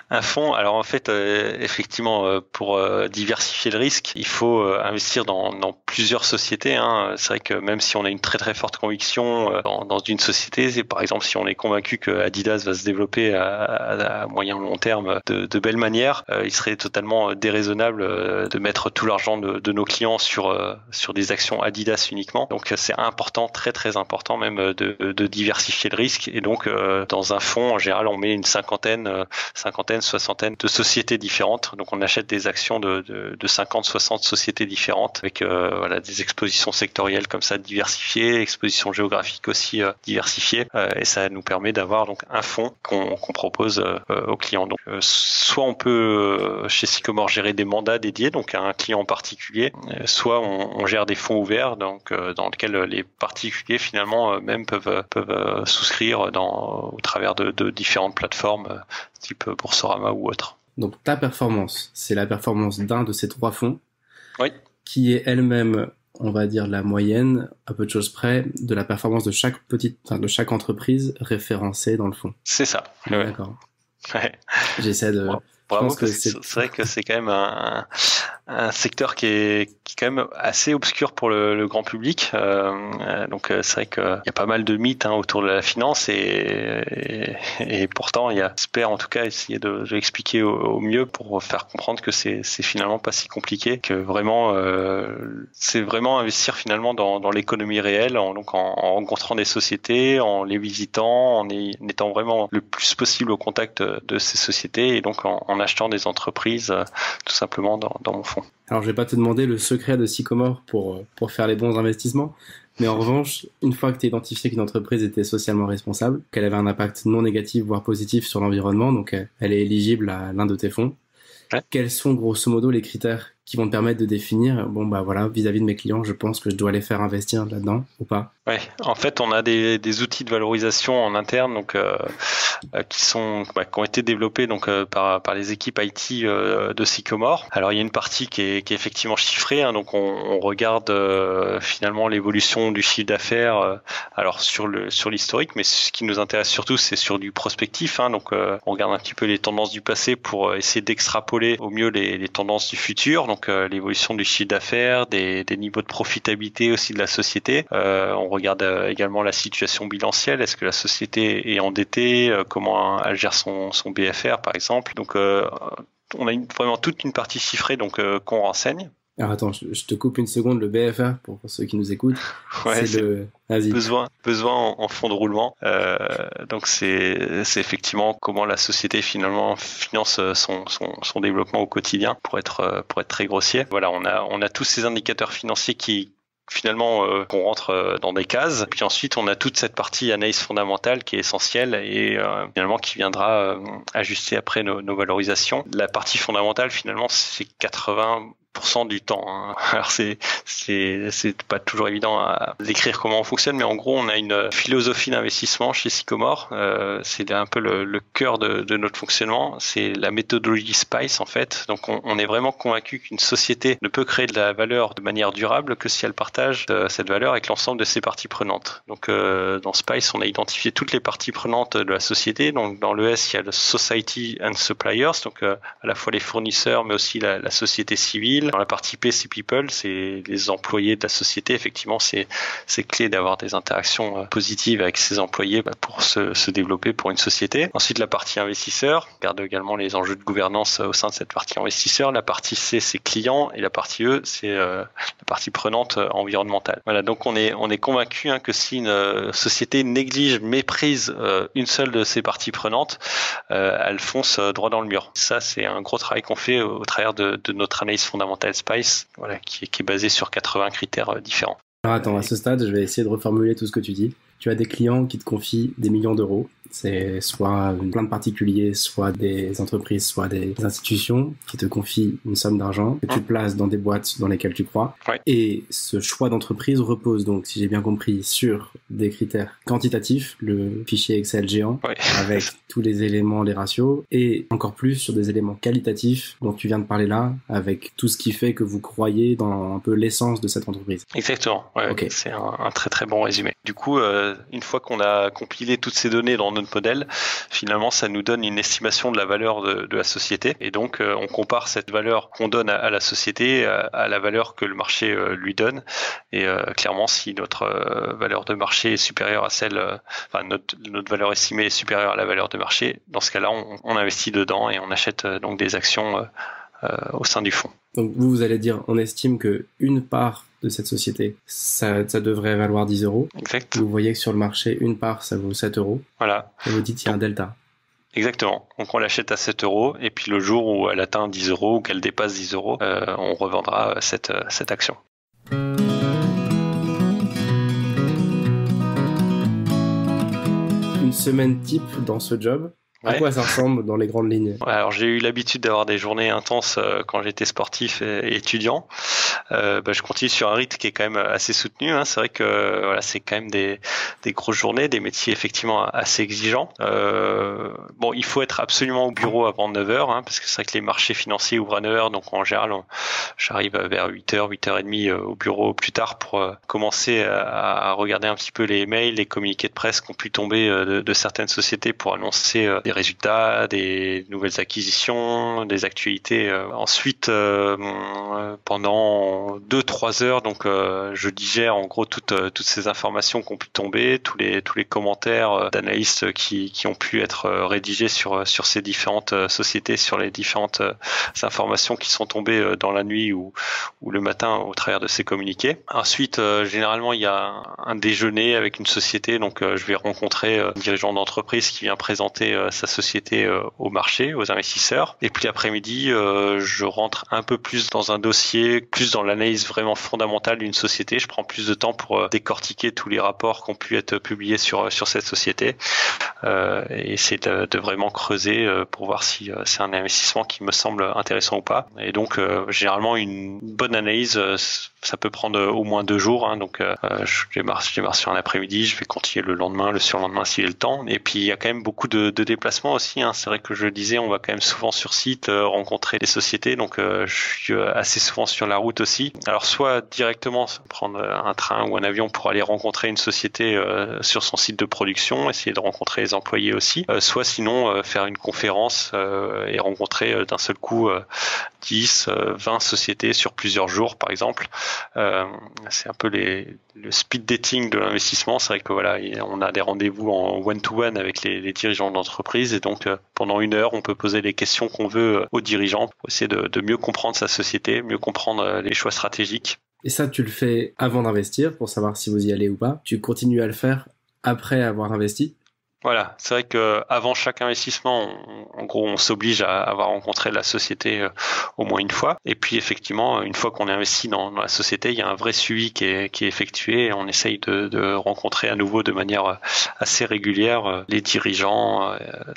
un fonds. Alors en fait, effectivement, pour diversifier le risque, il faut investir dans plusieurs sociétés. C'est vrai que même si on a une très très forte conviction dans une société, c'est par exemple si on est convaincu que Adidas va se développer à moyen long terme de belle manière, il serait totalement déraisonnable de mettre tout l'argent de nos clients sur des actions Adidas uniquement. Donc c'est important, très très important même de diversifier le risque, et donc dans un fonds en général on met une cinquantaine, soixantaine de sociétés différentes. Donc on achète des actions de 50, 60 sociétés différentes avec des expositions sectorielles comme ça diversifiées, expositions géographiques aussi diversifiées, et ça nous permet d'avoir donc un fonds qu'on propose aux clients. Donc soit on peut chez Sycomore gérer des mandats dédiés donc à un client en particulier, soit on gère des fonds ouverts donc dans lesquels les particuliers finalement même peuvent souscrire au travers de différentes plateformes type Boursorama ou autre. Donc ta performance, c'est la performance d'un de ces 3 fonds, oui, qui est elle-même, on va dire, la moyenne, à peu de choses près, de la performance de de chaque entreprise référencée dans le fonds. C'est ça. Ouais. D'accord. Ouais. J'essaie de... Bravo, parce que c'est vrai que c'est quand même un secteur qui est quand même assez obscur pour le grand public. Donc c'est vrai qu'il y a pas mal de mythes autour de la finance et pourtant j'espère en tout cas essayer de l'expliquer au mieux pour faire comprendre que c'est finalement pas si compliqué, que vraiment c'est vraiment investir finalement dans l'économie réelle, donc en rencontrant des sociétés, en les visitant, en étant vraiment le plus possible au contact de ces sociétés et donc en achetant des entreprises tout simplement dans mon fonds. Alors je vais pas te demander le secret de Sycomore pour faire les bons investissements, mais en revanche, une fois que tu as identifié qu'une entreprise était socialement responsable, qu'elle avait un impact non négatif voire positif sur l'environnement, donc elle est éligible à l'un de tes fonds, ouais. Quels sont grosso modo les critères qui vont te permettre de définir, bon bah voilà, vis-à-vis de mes clients, je pense que je dois les faire investir là-dedans ou pas? Ouais, en fait, on a des outils de valorisation en interne, donc qui ont été développés donc par les équipes IT de Sycomore. Alors il y a une partie qui est effectivement chiffrée, donc on regarde finalement l'évolution du chiffre d'affaires, alors sur l'historique, mais ce qui nous intéresse surtout c'est sur du prospectif, donc on regarde un petit peu les tendances du passé pour essayer d'extrapoler au mieux les tendances du futur, donc l'évolution du chiffre d'affaires, des niveaux de profitabilité aussi de la société. On regarde également la situation bilancielle. Est-ce que la société est endettée? Comment elle gère son BFR, par exemple. Donc, on a vraiment toute une partie chiffrée qu'on renseigne. Alors attends, je te coupe une seconde. Le BFR, pour ceux qui nous écoutent, ouais, c'est le... Vas-y. Besoin en fonds de roulement. Donc c'est effectivement comment la société finalement finance son développement au quotidien, pour être très grossier. Voilà, on a tous ces indicateurs financiers qui finalement qu'on rentre dans des cases, puis ensuite on a toute cette partie analyse fondamentale qui est essentielle et finalement qui viendra ajuster après nos valorisations. La partie fondamentale finalement c'est 80% du temps. Alors c'est pas toujours évident à décrire comment on fonctionne, mais en gros on a une philosophie d'investissement chez Sycomore. C'est un peu le cœur de notre fonctionnement. C'est la méthodologie SPICE en fait. Donc on est vraiment convaincu qu'une société ne peut créer de la valeur de manière durable que si elle partage cette valeur avec l'ensemble de ses parties prenantes. Donc dans SPICE on a identifié toutes les parties prenantes de la société. Donc dans le S il y a le Society and Suppliers, donc à la fois les fournisseurs mais aussi la société civile. Dans la partie P, c'est People, c'est les employés de la société. Effectivement, c'est clé d'avoir des interactions positives avec ses employés pour se développer pour une société. Ensuite, la partie investisseur, on regarde également les enjeux de gouvernance au sein de cette partie investisseur. La partie C, c'est client, et la partie E, c'est la partie prenante environnementale. Voilà, donc on est convaincu que si une société néglige, méprise une seule de ses parties prenantes, elle fonce droit dans le mur. Ça, c'est un gros travail qu'on fait au travers de notre analyse fondamentale SPICE, voilà, qui est basé sur 80 critères différents. Alors attends, à ce stade, je vais essayer de reformuler tout ce que tu dis. Tu as des clients qui te confient des millions d'euros. C'est soit plein de particuliers, soit des entreprises, soit des institutions qui te confient une somme d'argent que tu places dans des boîtes dans lesquelles tu crois. Ouais. Et ce choix d'entreprise repose donc, si j'ai bien compris, sur des critères quantitatifs, le fichier Excel géant, ouais. avec tous les éléments, les ratios, et encore plus sur des éléments qualitatifs dont tu viens de parler là, avec tout ce qui fait que vous croyez dans un peu l'essence de cette entreprise. Exactement. Ouais, okay. C'est un très très bon résumé. Du coup, une fois qu'on a compilé toutes ces données dans notre modèle, finalement ça nous donne une estimation de la valeur de la société, et donc on compare cette valeur qu'on donne à la société à la valeur que le marché lui donne, et clairement si notre valeur de marché est supérieure à celle, notre valeur estimée est supérieure à la valeur de marché, dans ce cas-là on investit dedans et on achète donc des actions au sein du fonds. Donc vous allez dire, on estime que une part de cette société, ça devrait valoir 10 euros. Exact. Vous voyez que sur le marché, une part, ça vaut 7 euros. Voilà. Et vous dites, il y a un delta. Exactement. Donc on l'achète à 7 euros, et puis le jour où elle atteint 10 euros ou qu'elle dépasse 10 euros, on revendra cette action. Une semaine type dans ce job, À quoi ça ressemble dans les grandes lignes? Ouais, alors j'ai eu l'habitude d'avoir des journées intenses quand j'étais sportif et étudiant. Je continue sur un rythme qui est quand même assez soutenu. Hein. C'est vrai que voilà, c'est quand même des grosses journées, des métiers effectivement assez exigeants. Il faut être absolument au bureau avant 9h, hein, parce que c'est vrai que les marchés financiers ouvrent à 9h, donc en général, j'arrive vers 8h, 8h30 au bureau plus tard pour commencer à regarder un petit peu les mails, les communiqués de presse qui ont pu tomber de certaines sociétés pour annoncer des résultats, des nouvelles acquisitions, des actualités. Ensuite, pendant 2-3 heures, donc je digère en gros toutes ces informations qui ont pu tomber, tous les commentaires d'analystes qui ont pu être rédigés sur ces différentes sociétés, sur les différentes informations qui sont tombées dans la nuit ou le matin au travers de ces communiqués. Ensuite, généralement, il y a un déjeuner avec une société, donc je vais rencontrer un dirigeant d'entreprise qui vient présenter sa société au marché, aux investisseurs. Et puis l'après-midi, je rentre un peu plus dans un dossier, plus dans l'analyse vraiment fondamentale d'une société. Je prends plus de temps pour décortiquer tous les rapports qui ont pu être publiés sur cette société et essayer de vraiment creuser pour voir si c'est un investissement qui me semble intéressant ou pas. Et donc, généralement, une bonne analyse, ça peut prendre au moins 2 jours. Hein. Donc, je démarre sur un après-midi, je vais continuer le lendemain, le surlendemain s'il y a le temps. Et puis, il y a quand même beaucoup de déplacements aussi. Hein. C'est vrai que je le disais, on va quand même souvent sur site rencontrer des sociétés. Donc, je suis assez souvent sur la route aussi. Alors, soit directement prendre un train ou un avion pour aller rencontrer une société sur son site de production, essayer de rencontrer les employés aussi. Soit sinon, faire une conférence et rencontrer d'un seul coup 10, 20 sociétés sur plusieurs jours, par exemple. C'est un peu le speed dating de l'investissement. C'est vrai que voilà, on a des rendez-vous en one-to-one avec les dirigeants d'entreprise et donc pendant 1 heure, on peut poser les questions qu'on veut aux dirigeants pour essayer de mieux comprendre sa société, mieux comprendre les choix stratégiques. Et ça, tu le fais avant d'investir pour savoir si vous y allez ou pas. Tu continues à le faire après avoir investi? Voilà, c'est vrai que avant chaque investissement, en gros, on s'oblige à avoir rencontré la société au moins une fois. Et puis effectivement, une fois qu'on est investi dans la société, il y a un vrai suivi qui est effectué. Et on essaye de rencontrer à nouveau de manière assez régulière les dirigeants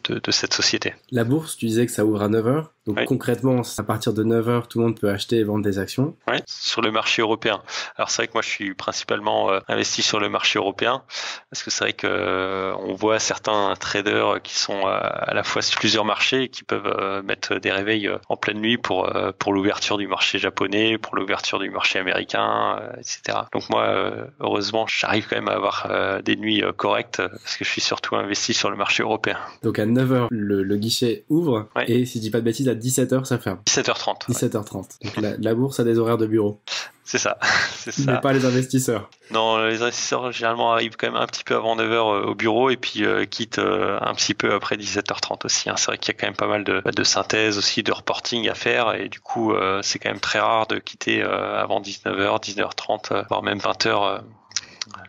de cette société. La bourse, tu disais que ça ouvre à 9h. Donc oui. Concrètement, à partir de 9h, tout le monde peut acheter et vendre des actions. Oui, sur le marché européen. Alors c'est vrai que moi je suis principalement investi sur le marché européen parce que c'est vrai que on voit certains traders qui sont à la fois sur plusieurs marchés et qui peuvent mettre des réveils en pleine nuit pour l'ouverture du marché japonais, pour l'ouverture du marché américain, etc. Donc moi, heureusement, j'arrive quand même à avoir des nuits correctes parce que je suis surtout investi sur le marché européen. Donc à 9h, le guichet ouvre et si je dis pas de bêtises, à 17h, ça ferme. 17h30. 17h30. Ouais. Donc la bourse a des horaires de bureau. C'est ça, c'est ça. Mais pas les investisseurs. Non, les investisseurs généralement arrivent quand même un petit peu avant 9h au bureau et puis quittent un petit peu après 17h30 aussi. Hein. C'est vrai qu'il y a quand même pas mal de synthèse aussi, de reporting à faire et du coup c'est quand même très rare de quitter avant 19h, 19h30, voire même 20h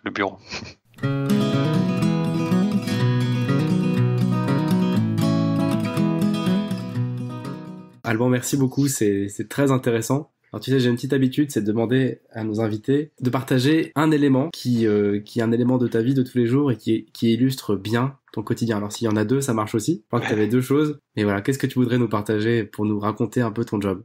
le bureau. Alban, merci beaucoup, c'est très intéressant. Alors tu sais, j'ai une petite habitude, c'est de demander à nos invités de partager un élément qui est un élément de ta vie de tous les jours et qui illustre bien ton quotidien. Alors s'il y en a 2, ça marche aussi. Je crois que tu avais 2 choses. Mais voilà, qu'est-ce que tu voudrais nous partager pour nous raconter un peu ton job?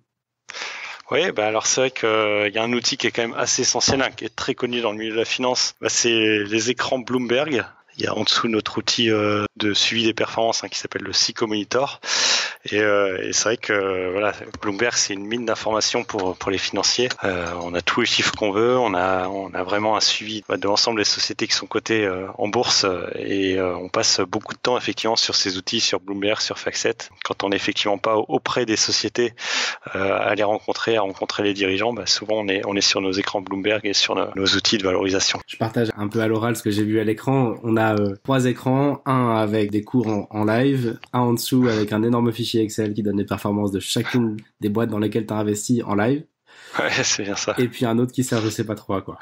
Oui, alors c'est vrai qu'il y a un outil qui est quand même assez essentiel, hein, qui est très connu dans le milieu de la finance. C'est les écrans Bloomberg. Il y a en dessous notre outil de suivi des performances qui s'appelle le Psychomonitor. Et c'est vrai que voilà, Bloomberg c'est une mine d'informations pour les financiers. On a tous les chiffres qu'on veut, on a vraiment un suivi de l'ensemble des sociétés qui sont cotées en bourse et on passe beaucoup de temps effectivement sur ces outils, sur Bloomberg, sur FactSet. Quand on n'est effectivement pas auprès des sociétés à les rencontrer, à rencontrer les dirigeants, souvent on est sur nos écrans Bloomberg et sur nos outils de valorisation. Je partage un peu à l'oral ce que j'ai vu à l'écran. On a 3 écrans, un avec des cours en live, un en dessous avec un énorme fichier Excel qui donne les performances de chacune des boîtes dans lesquelles tu as investi en live. Ouais, c'est bien ça. Et puis un autre qui sert je sais pas trop à quoi.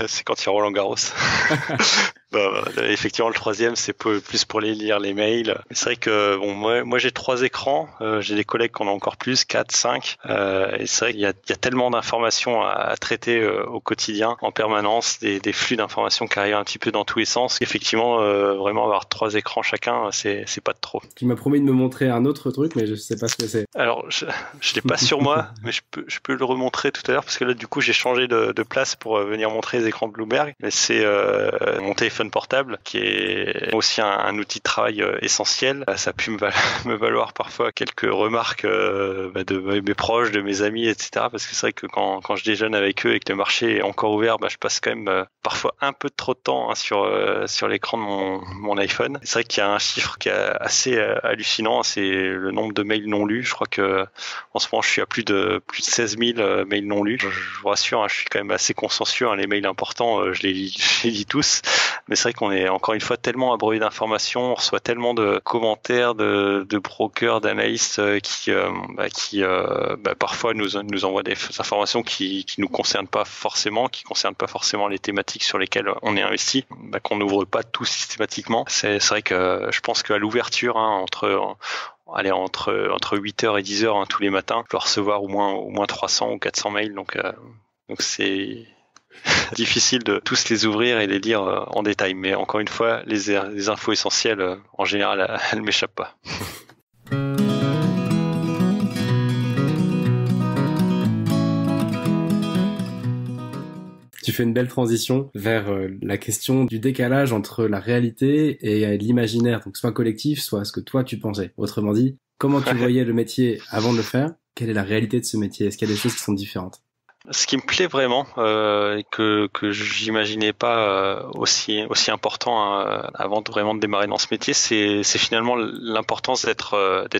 C'est quand il y a Roland Garros. Effectivement, le troisième, c'est plus pour lire les mails. C'est vrai que bon, moi j'ai 3 écrans. J'ai des collègues qui en ont encore plus, 4, 5. Et c'est vrai qu'il y a tellement d'informations à traiter au quotidien, en permanence, des flux d'informations qui arrivent un petit peu dans tous les sens. Effectivement, vraiment avoir 3 écrans chacun, c'est pas de trop. Tu m'as promis de me montrer un autre truc, mais je sais pas ce que c'est. Alors, je l'ai pas sur moi, mais je peux le remontrer tout à l'heure parce que là, du coup, j'ai changé de place pour venir montrer les écrans Bloomberg. Mais c'est mon téléphone portable qui est aussi un outil de travail essentiel. Ça a pu me valoir parfois quelques remarques de mes proches, de mes amis, etc. Parce que c'est vrai que quand je déjeune avec eux et que le marché est encore ouvert, je passe quand même parfois un peu trop de temps sur l'écran de mon iPhone. C'est vrai qu'il y a un chiffre qui est assez hallucinant, c'est le nombre de mails non lus. Je crois que en ce moment, je suis à plus de 16 000 mails non lus. Je vous rassure, je suis quand même assez consciencieux. Les mails importants, je les lis tous. Mais c'est vrai qu'on est encore une fois tellement abreuvé d'informations, on reçoit tellement de commentaires de brokers, d'analystes qui parfois nous envoient des informations qui nous concernent pas forcément, qui concernent pas forcément les thématiques sur lesquelles on est investi, qu'on n'ouvre pas tout systématiquement. C'est vrai que je pense qu'à l'ouverture, entre 8h et 10h tous les matins, je dois recevoir au moins 300 ou 400 mails, donc c'est difficile de tous les ouvrir et les lire en détail. Mais encore une fois, les infos essentielles, en général, elles m'échappent pas. Tu fais une belle transition vers la question du décalage entre la réalité et l'imaginaire, donc soit collectif, soit ce que toi tu pensais. Autrement dit, comment tu voyais le métier avant de le faire? Quelle est la réalité de ce métier? Est-ce qu'il y a des choses qui sont différentes? Ce qui me plaît vraiment et que j'imaginais pas aussi important avant de démarrer dans ce métier, c'est finalement l'importance d'être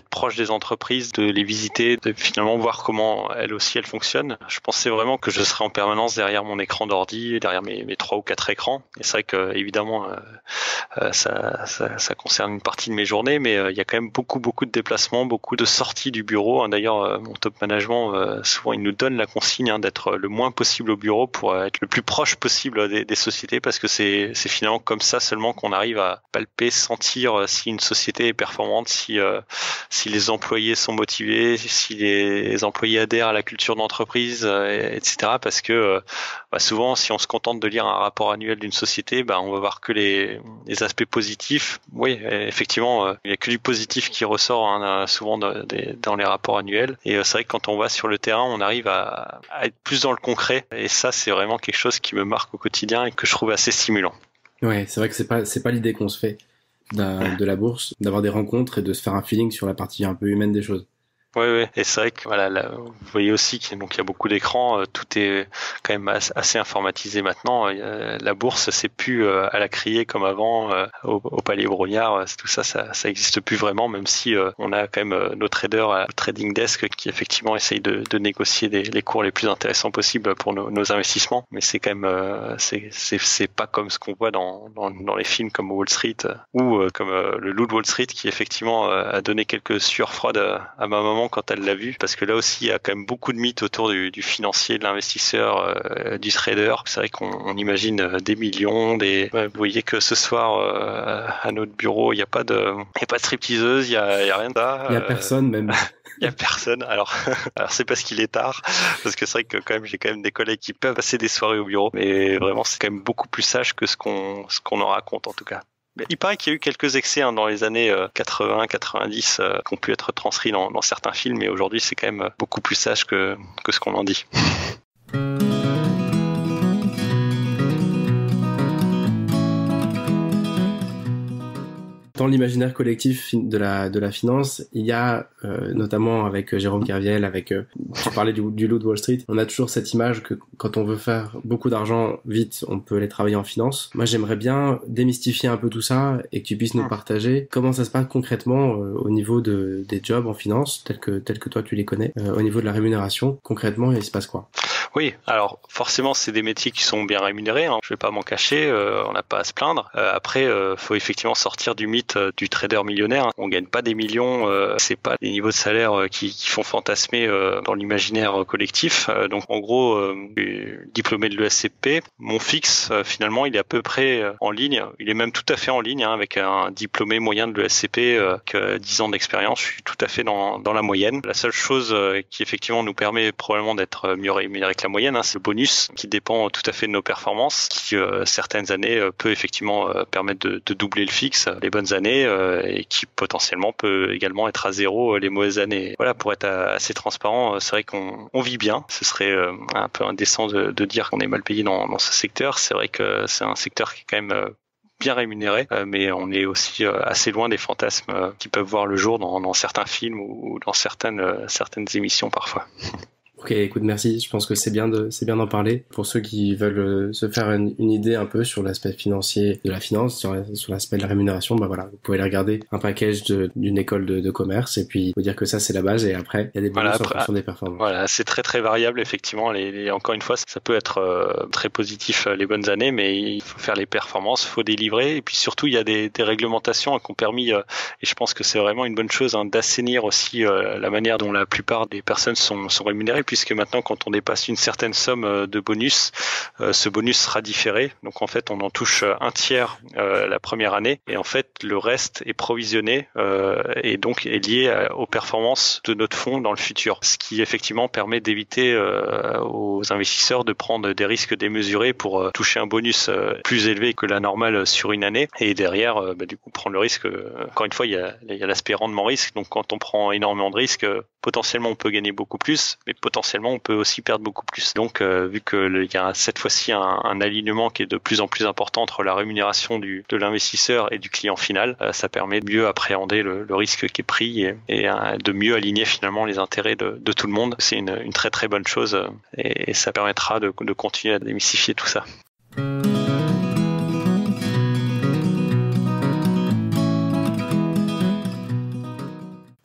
proche des entreprises, de les visiter, de finalement voir comment elles fonctionnent. Je pensais vraiment que je serais en permanence derrière mon écran d'ordi, derrière mes 3 ou 4 écrans. Et c'est vrai que évidemment ça concerne une partie de mes journées, mais il y a quand même beaucoup de déplacements, beaucoup de sorties du bureau. D'ailleurs, mon top management souvent il nous donne la consigne d'être le moins possible au bureau pour être le plus proche possible des sociétés, parce que c'est finalement comme ça seulement qu'on arrive à palper, sentir si une société est performante, si les employés sont motivés, si les employés adhèrent à la culture d'entreprise, etc. Parce que souvent, si on se contente de lire un rapport annuel d'une société, on va voir que les aspects positifs. Oui, effectivement, il n'y a que du positif qui ressort souvent dans les rapports annuels. Et c'est vrai que quand on va sur le terrain, on arrive à être plus dans le concret. Et ça, c'est vraiment quelque chose qui me marque au quotidien et que je trouve assez stimulant. Ouais, c'est vrai que c'est pas l'idée qu'on se fait de la bourse, d'avoir des rencontres et de se faire un feeling sur la partie un peu humaine des choses. Oui. Et c'est vrai que vous voyez aussi qu'il y a beaucoup d'écrans, tout est quand même assez informatisé maintenant. La bourse, c'est plus à la crier comme avant au Palais Brongniart. Tout ça existe plus vraiment, même si on a quand même nos traders à trading desk qui effectivement essayent de négocier les cours les plus intéressants possibles pour nos investissements. Mais c'est quand même c'est pas comme ce qu'on voit dans les films comme Wall Street ou comme le Loup de Wall Street, qui effectivement a donné quelques sueurs froides à ma maman quand elle l'a vu, parce que là aussi il y a quand même beaucoup de mythes autour du financier, de l'investisseur, du trader. C'est vrai qu'on imagine des millions, vous voyez que ce soir à notre bureau il y a pas de stripteaseuse, il y a rien de ça. Il y a personne même. Il y a personne. Alors c'est parce qu'il est tard, parce que c'est vrai que quand même j'ai quand même des collègues qui peuvent passer des soirées au bureau, mais vraiment c'est quand même beaucoup plus sage que ce qu'on en raconte en tout cas. Mais il paraît qu'il y a eu quelques excès dans les années 80-90 qui ont pu être transcrits dans certains films, mais aujourd'hui c'est quand même beaucoup plus sage que ce qu'on en dit. Dans l'imaginaire collectif de la finance, il y a notamment avec Jérôme Kerviel, tu parlais du Loup de Wall Street, on a toujours cette image que quand on veut faire beaucoup d'argent vite, on peut aller travailler en finance. Moi, j'aimerais bien démystifier un peu tout ça et que tu puisses nous partager comment ça se passe concrètement au niveau des jobs en finance, tels que toi tu les connais, au niveau de la rémunération. Concrètement, il se passe quoi? Oui, alors forcément c'est des métiers qui sont bien rémunérés, hein. Je vais pas m'en cacher, on n'a pas à se plaindre. Après, faut effectivement sortir du mythe du trader millionnaire, hein. On gagne pas des millions, c'est pas des niveaux de salaire qui font fantasmer dans l'imaginaire collectif. Donc en gros, je suis diplômé de l'ESCP, mon fixe finalement il est à peu près en ligne, il est même tout à fait en ligne, hein, avec un diplômé moyen de l'ESCP que 10 ans d'expérience, je suis tout à fait dans la moyenne. La seule chose qui effectivement nous permet probablement d'être mieux rémunéré que la moyenne, hein, c'est le bonus qui dépend tout à fait de nos performances, qui certaines années peut effectivement permettre de doubler le fixe les bonnes années et qui potentiellement peut également être à zéro les mauvaises années. Voilà, pour être assez transparent, c'est vrai qu'on vit bien. Ce serait un peu indécent de dire qu'on est mal payé dans ce secteur. C'est vrai que c'est un secteur qui est quand même bien rémunéré, mais on est aussi assez loin des fantasmes qui peuvent voir le jour dans certains films ou dans certaines émissions parfois. Ok, écoute, merci. Je pense que c'est bien d'en parler. Pour ceux qui veulent se faire une idée un peu sur l'aspect financier de la finance, sur l'aspect de la rémunération, bah voilà, vous pouvez aller regarder un package d'une école de commerce et puis vous dire que ça c'est la base et après il y a des bonus en fonction des performances. Voilà, c'est très très variable effectivement. Encore une fois, ça peut être très positif les bonnes années, mais il faut faire les performances, il faut délivrer et puis surtout il y a des réglementations qui ont permis et je pense que c'est vraiment une bonne chose d'assainir aussi la manière dont la plupart des personnes sont rémunérées, puisque maintenant quand on dépasse une certaine somme de bonus, ce bonus sera différé. Donc en fait on en touche un tiers la première année et en fait le reste est provisionné et donc est lié aux performances de notre fonds dans le futur. Ce qui effectivement permet d'éviter aux investisseurs de prendre des risques démesurés pour toucher un bonus plus élevé que la normale sur une année et derrière du coup prendre le risque. Encore une fois il y a l'aspect rendement risque. Donc quand on prend énormément de risques, potentiellement on peut gagner beaucoup plus, mais potentiellement on peut aussi perdre beaucoup plus. Donc vu qu'il y a cette fois-ci un alignement qui est de plus en plus important entre la rémunération de l'investisseur et du client final, ça permet de mieux appréhender le risque qui est pris et de mieux aligner finalement les intérêts de tout le monde. C'est une très très bonne chose et ça permettra de continuer à démystifier tout ça.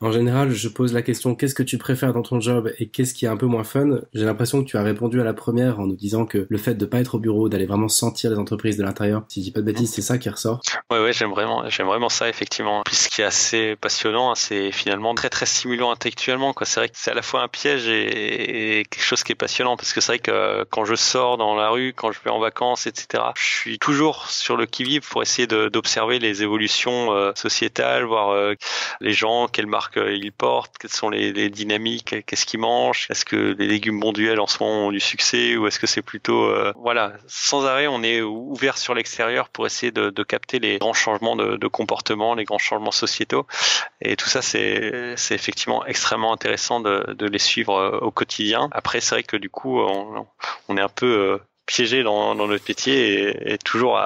En général, je pose la question qu'est-ce que tu préfères dans ton job et qu'est-ce qui est un peu moins fun. J'ai l'impression que tu as répondu à la première en nous disant que le fait de pas être au bureau, d'aller vraiment sentir les entreprises de l'intérieur, si je dis pas de bêtises, c'est ça qui ressort. Ouais, j'aime vraiment ça effectivement. Puis ce qui est assez passionnant, c'est finalement très très stimulant intellectuellement, quoi. C'est vrai que c'est à la fois un piège et quelque chose qui est passionnant parce que c'est vrai que quand je sors dans la rue, quand je vais en vacances, etc., je suis toujours sur le qui-vive pour essayer d'observer les évolutions sociétales, voir les gens, quelles marques ils portent, quelles sont les dynamiques, qu'est-ce qu'ils mangent, est-ce que les légumes bonduels en ce moment ont du succès ou est-ce que c'est plutôt voilà, sans arrêt on est ouvert sur l'extérieur pour essayer de capter les grands changements de comportement, les grands changements sociétaux et tout ça c'est effectivement extrêmement intéressant de les suivre au quotidien. Après c'est vrai que du coup on est un peu piégé dans notre métier et toujours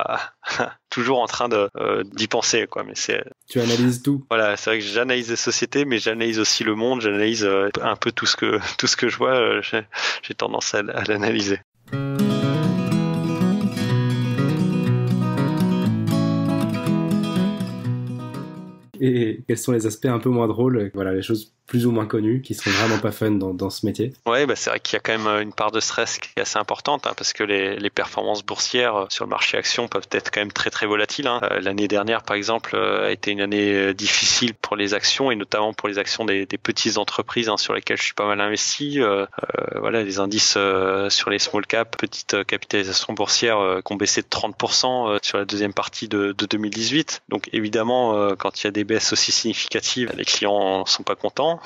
toujours en train d'y penser, quoi. Mais tu analyses tout. Voilà, c'est vrai que j'analyse les sociétés, mais j'analyse aussi le monde, j'analyse un peu tout ce que je vois, j'ai tendance à l'analyser. Et quels sont les aspects un peu moins drôles, voilà, les choses plus ou moins connues qui sont vraiment pas fun dans ce métier? Ouais, c'est vrai qu'il y a quand même une part de stress qui est assez importante, hein, parce que les performances boursières sur le marché action peuvent être quand même très très volatiles, hein. L'année dernière, par exemple, a été une année difficile pour les actions et notamment pour les actions des petites entreprises, hein, sur lesquelles je suis pas mal investi. Voilà, les indices sur les small cap, petites capitalisations boursières qui ont baissé de 30% sur la deuxième partie de 2018. Donc évidemment, quand il y a des baisses aussi significatives, les clients sont pas contents.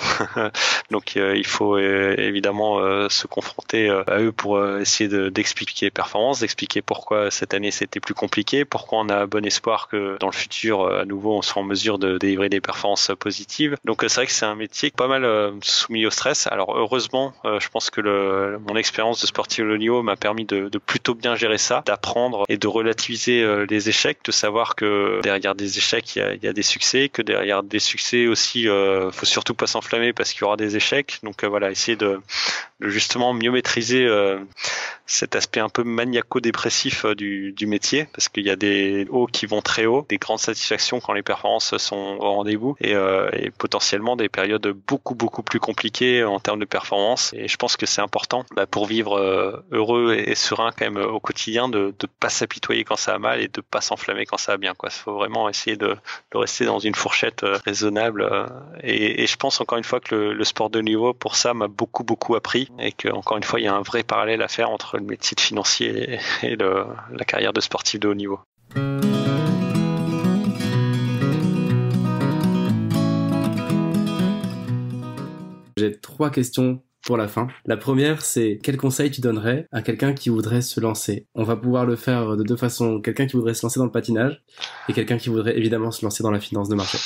Donc il faut évidemment se confronter à eux pour essayer d'expliquer les performances, d'expliquer pourquoi cette année c'était plus compliqué, pourquoi on a bon espoir que dans le futur à nouveau on soit en mesure de délivrer des performances positives. Donc c'est vrai que c'est un métier pas mal soumis au stress. Alors heureusement, je pense que mon expérience de sportif de haut niveau m'a permis de plutôt bien gérer ça, d'apprendre et de relativiser les échecs, de savoir que derrière des échecs il y a des succès, que derrière des succès aussi faut surtout pas s'enflammer parce qu'il y aura des échecs. Donc voilà, essayer justement mieux maîtriser cet aspect un peu maniaco-dépressif du métier, parce qu'il y a des hauts qui vont très haut, des grandes satisfactions quand les performances sont au rendez-vous, et potentiellement des périodes beaucoup plus compliquées en termes de performance. Et je pense que c'est important pour vivre heureux et serein quand même au quotidien, de pas s'apitoyer quand ça va mal et de pas s'enflammer quand ça va bien, quoi. Il faut vraiment essayer de rester dans une fourchette raisonnable. Et je pense encore une fois que le sport de niveau pour ça m'a beaucoup appris, et que encore une fois il y a un vrai parallèle à faire entre le métier de financier et la carrière de sportif de haut niveau. J'ai 3 questions pour la fin. La première, c'est quel conseil tu donnerais à quelqu'un qui voudrait se lancer? On va pouvoir le faire de 2 façons. Quelqu'un qui voudrait se lancer dans le patinage et quelqu'un qui voudrait évidemment se lancer dans la finance de marché.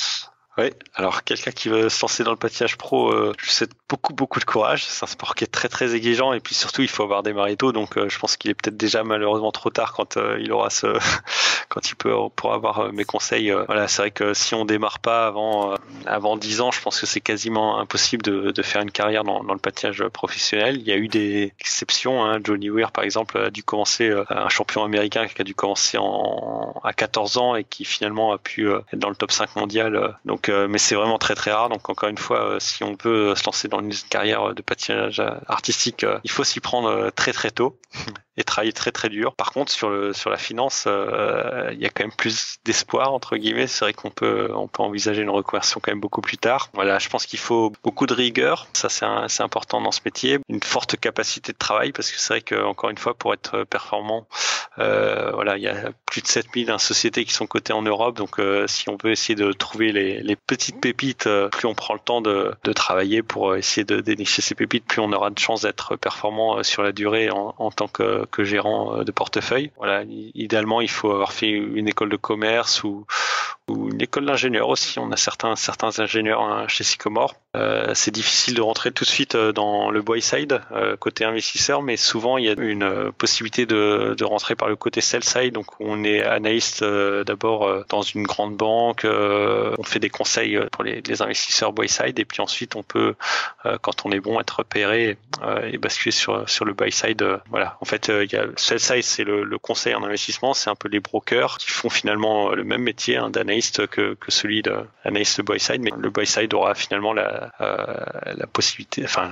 Oui, alors quelqu'un qui veut se lancer dans le patinage pro, je lui souhaite beaucoup de courage. C'est un sport qui est très exigeant, et puis surtout il faut avoir démarré tôt, donc je pense qu'il est peut-être déjà malheureusement trop tard quand il aura quand il pourra avoir mes conseils. Voilà, c'est vrai que si on démarre pas avant 10 ans, je pense que c'est quasiment impossible de faire une carrière dans le patinage professionnel. Il y a eu des exceptions, hein. Johnny Weir par exemple a dû commencer, un champion américain qui a dû commencer à 14 ans et qui finalement a pu être dans le top 5 mondial. Donc mais c'est vraiment très rare. Donc encore une fois, si on veut se lancer dans une carrière de patinage artistique, il faut s'y prendre très tôt et travailler très dur. Par contre, sur la finance, il y a quand même plus d'espoir entre guillemets. C'est vrai qu'on peut envisager une reconversion quand même beaucoup plus tard. Voilà, je pense qu'il faut beaucoup de rigueur. Ça c'est important dans ce métier. Une forte capacité de travail, parce que c'est vrai que encore une fois, pour être performant, voilà, il y a plus de 7000 sociétés qui sont cotées en Europe. Donc si on veut essayer de trouver les petites pépites, plus on prend le temps de travailler pour essayer de dénicher ces pépites, plus on aura de chances d'être performant sur la durée en tant que gérant de portefeuille. Voilà, idéalement, il faut avoir fait une école de commerce ou une école d'ingénieur aussi. On a certains ingénieurs chez Sycomore. C'est difficile de rentrer tout de suite dans le buy side côté investisseur, mais souvent il y a une possibilité de rentrer par le côté sell side. Donc on est analyste d'abord dans une grande banque, on fait des conseils pour les investisseurs buy side, et puis ensuite on peut, quand on est bon, être repéré et basculer sur le buy side. Voilà. En fait, il y a sell side, c'est le conseil en investissement, c'est un peu les brokers qui font finalement le même métier d'analyste que celui d'analyste buy side, mais le buy side aura finalement la possibilité, enfin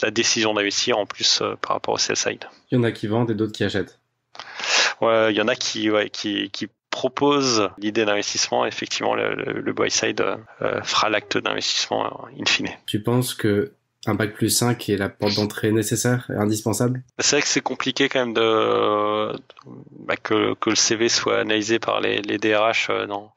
la décision d'investir en plus par rapport au sell side. Il y en a qui vendent et d'autres qui achètent. Ouais, il y en a qui proposent l'idée d'investissement. Effectivement, le buy side fera l'acte d'investissement in fine. Tu penses que un bac+5 est la porte d'entrée nécessaire et indispensable? C'est vrai que c'est compliqué quand même que le CV soit analysé par les DRH dans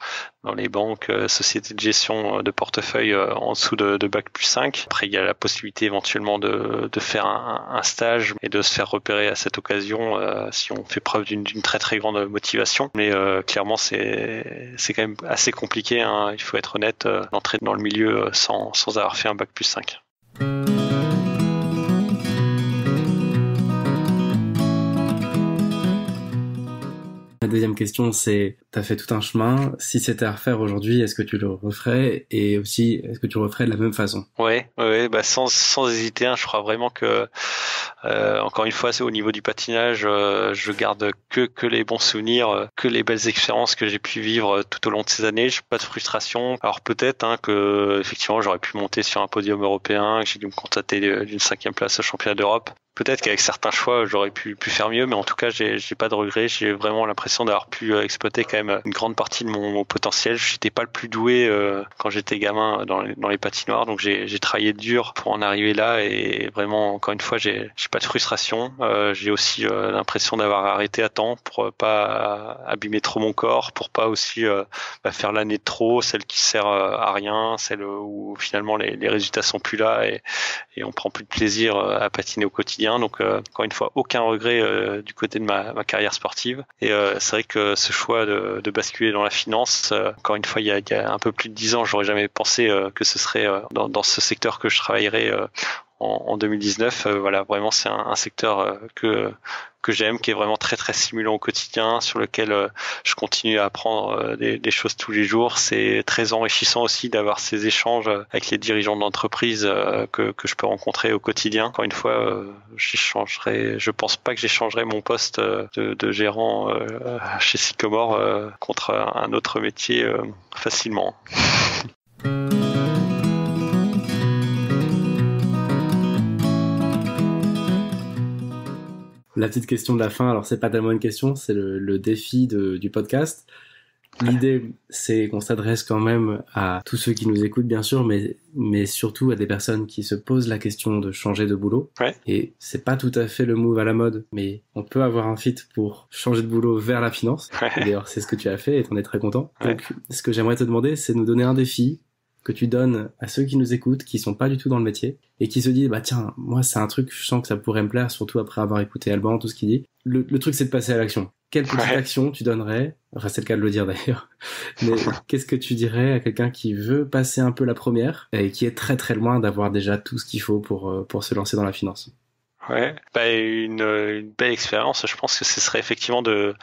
les banques, sociétés de gestion de portefeuille en dessous de bac+5. Après, il y a la possibilité éventuellement de faire un stage et de se faire repérer à cette occasion si on fait preuve d'une très grande motivation. Mais clairement, c'est quand même assez compliqué, hein. Il faut être honnête, d'entrer dans le milieu sans avoir fait un bac+5. La deuxième question, c'est, t'as fait tout un chemin. Si c'était à refaire aujourd'hui, est-ce que tu le referais? Et aussi, est-ce que tu le referais de la même façon? Ouais, sans hésiter, hein, je crois vraiment que, encore une fois, c'est au niveau du patinage, je garde que les bons souvenirs, que les belles expériences que j'ai pu vivre tout au long de ces années. J'ai pas de frustration. Alors peut-être que effectivement, j'aurais pu monter sur un podium européen, que j'ai dû me contenter d'une 5e place au championnat d'Europe. Peut-être qu'avec certains choix, j'aurais pu faire mieux, mais en tout cas, j'ai pas de regrets. J'ai vraiment l'impression d'avoir pu exploiter quand même une grande partie de mon potentiel. Je n'étais pas le plus doué quand j'étais gamin dans les patinoires, donc j'ai travaillé dur pour en arriver là, et vraiment, encore une fois, j'ai pas de frustration. J'ai aussi l'impression d'avoir arrêté à temps pour pas abîmer trop mon corps, pour pas aussi faire l'année de trop, celle qui sert à rien, celle où finalement les résultats sont plus là et on prend plus de plaisir à patiner au quotidien. Donc encore une fois, aucun regret du côté de ma carrière sportive. Et c'est vrai que ce choix de basculer dans la finance, encore une fois, il y a un peu plus de 10 ans, j'aurais jamais pensé que ce serait dans ce secteur que je travaillerais en 2019. Voilà, vraiment, c'est un secteur que j'aime, qui est vraiment très très stimulant au quotidien, sur lequel je continue à apprendre des choses tous les jours. C'est très enrichissant aussi d'avoir ces échanges avec les dirigeants d'entreprise que je peux rencontrer au quotidien. Encore une fois, je pense pas que j'échangerai mon poste de gérant chez Sycomore contre un autre métier facilement. La petite question de la fin, alors c'est pas tellement une question, c'est le défi du podcast. L'idée, c'est qu'on s'adresse quand même à tous ceux qui nous écoutent, bien sûr, mais surtout à des personnes qui se posent la question de changer de boulot. Ouais. Et c'est pas tout à fait le move à la mode, mais on peut avoir un fit pour changer de boulot vers la finance. Ouais. Et d'ailleurs, c'est ce que tu as fait et t'en es très content. Ouais. Donc, ce que j'aimerais te demander, c'est de nous donner un défi que tu donnes à ceux qui nous écoutent, qui sont pas du tout dans le métier, et qui se disent, bah tiens, moi c'est un truc, je sens que ça pourrait me plaire, surtout après avoir écouté Alban, tout ce qu'il dit. Le truc, c'est de passer à l'action. Quelle petite action tu donnerais, enfin c'est le cas de le dire d'ailleurs, mais qu'est-ce que tu dirais à quelqu'un qui veut passer un peu la première, et qui est très très loin d'avoir déjà tout ce qu'il faut pour se lancer dans la finance? Ouais, une belle expérience. Je pense que ce serait effectivement de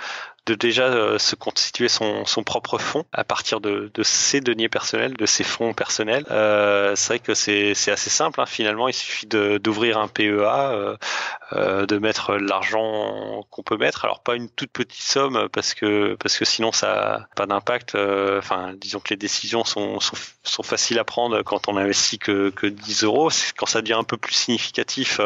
déjà se constituer son propre fonds à partir de ses deniers personnels, de ses fonds personnels. C'est vrai que c'est assez simple, hein. Finalement, il suffit d'ouvrir un PEA, de mettre l'argent qu'on peut mettre. Alors pas une toute petite somme parce que sinon ça a pas d'impact. Enfin, disons que les décisions sont faciles à prendre quand on investit que 10 euros. Quand ça devient un peu plus significatif,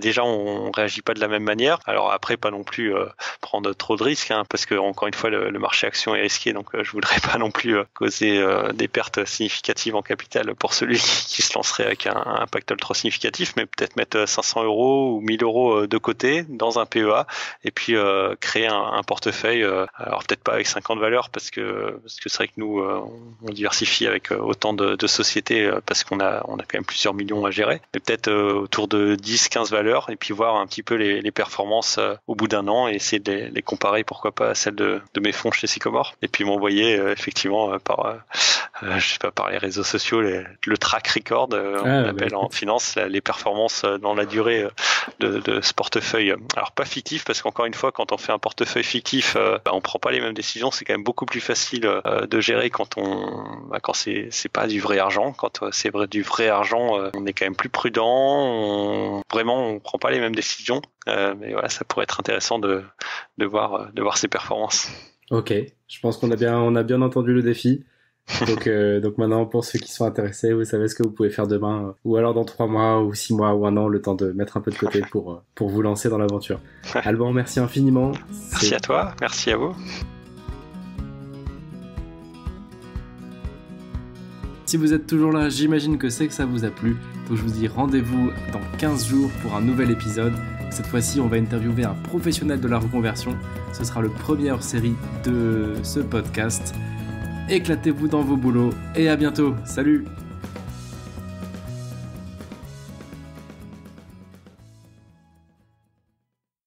déjà on réagit pas de la même manière. Alors après, pas non plus prendre trop de risques, hein, parce que encore une fois le marché action est risqué, donc je voudrais pas non plus causer des pertes significatives en capital pour celui qui se lancerait avec un pactole trop significatif, mais peut-être mettre 500 euros ou 1000 euros de côté dans un PEA et puis créer un portefeuille. Alors peut-être pas avec 50 valeurs parce que c'est vrai que nous on diversifie avec autant de sociétés parce qu'on a quand même plusieurs millions à gérer, mais peut-être autour de 10-15 valeurs et puis voir un petit peu les performances au bout d'un an et essayer de les comparer, pourquoi pas, à celles de mes fonds chez Sycomore, et puis m'envoyer effectivement par les réseaux sociaux le track record, on appelle en finance les performances dans la durée de ce portefeuille. Alors pas fictif, parce qu'encore une fois, quand on fait un portefeuille fictif, on prend pas les mêmes décisions. C'est quand même beaucoup plus facile de gérer quand c'est pas du vrai argent. Quand c'est du vrai argent, on est quand même plus prudent. On prend pas les mêmes décisions. Mais voilà, ça pourrait être intéressant de voir ses performances. Ok, je pense qu'on a bien entendu le défi. Donc maintenant, pour ceux qui sont intéressés, vous savez ce que vous pouvez faire demain, ou alors dans 3 mois, ou 6 mois, ou 1 an, le temps de mettre un peu de côté pour vous lancer dans l'aventure. Alban, merci infiniment. Merci à toi, merci à vous. Si vous êtes toujours là, j'imagine que c'est que ça vous a plu. Donc je vous dis rendez-vous dans 15 jours pour un nouvel épisode. Cette fois-ci, on va interviewer un professionnel de la reconversion. Ce sera le premier hors série de ce podcast. Éclatez-vous dans vos boulots et à bientôt. Salut!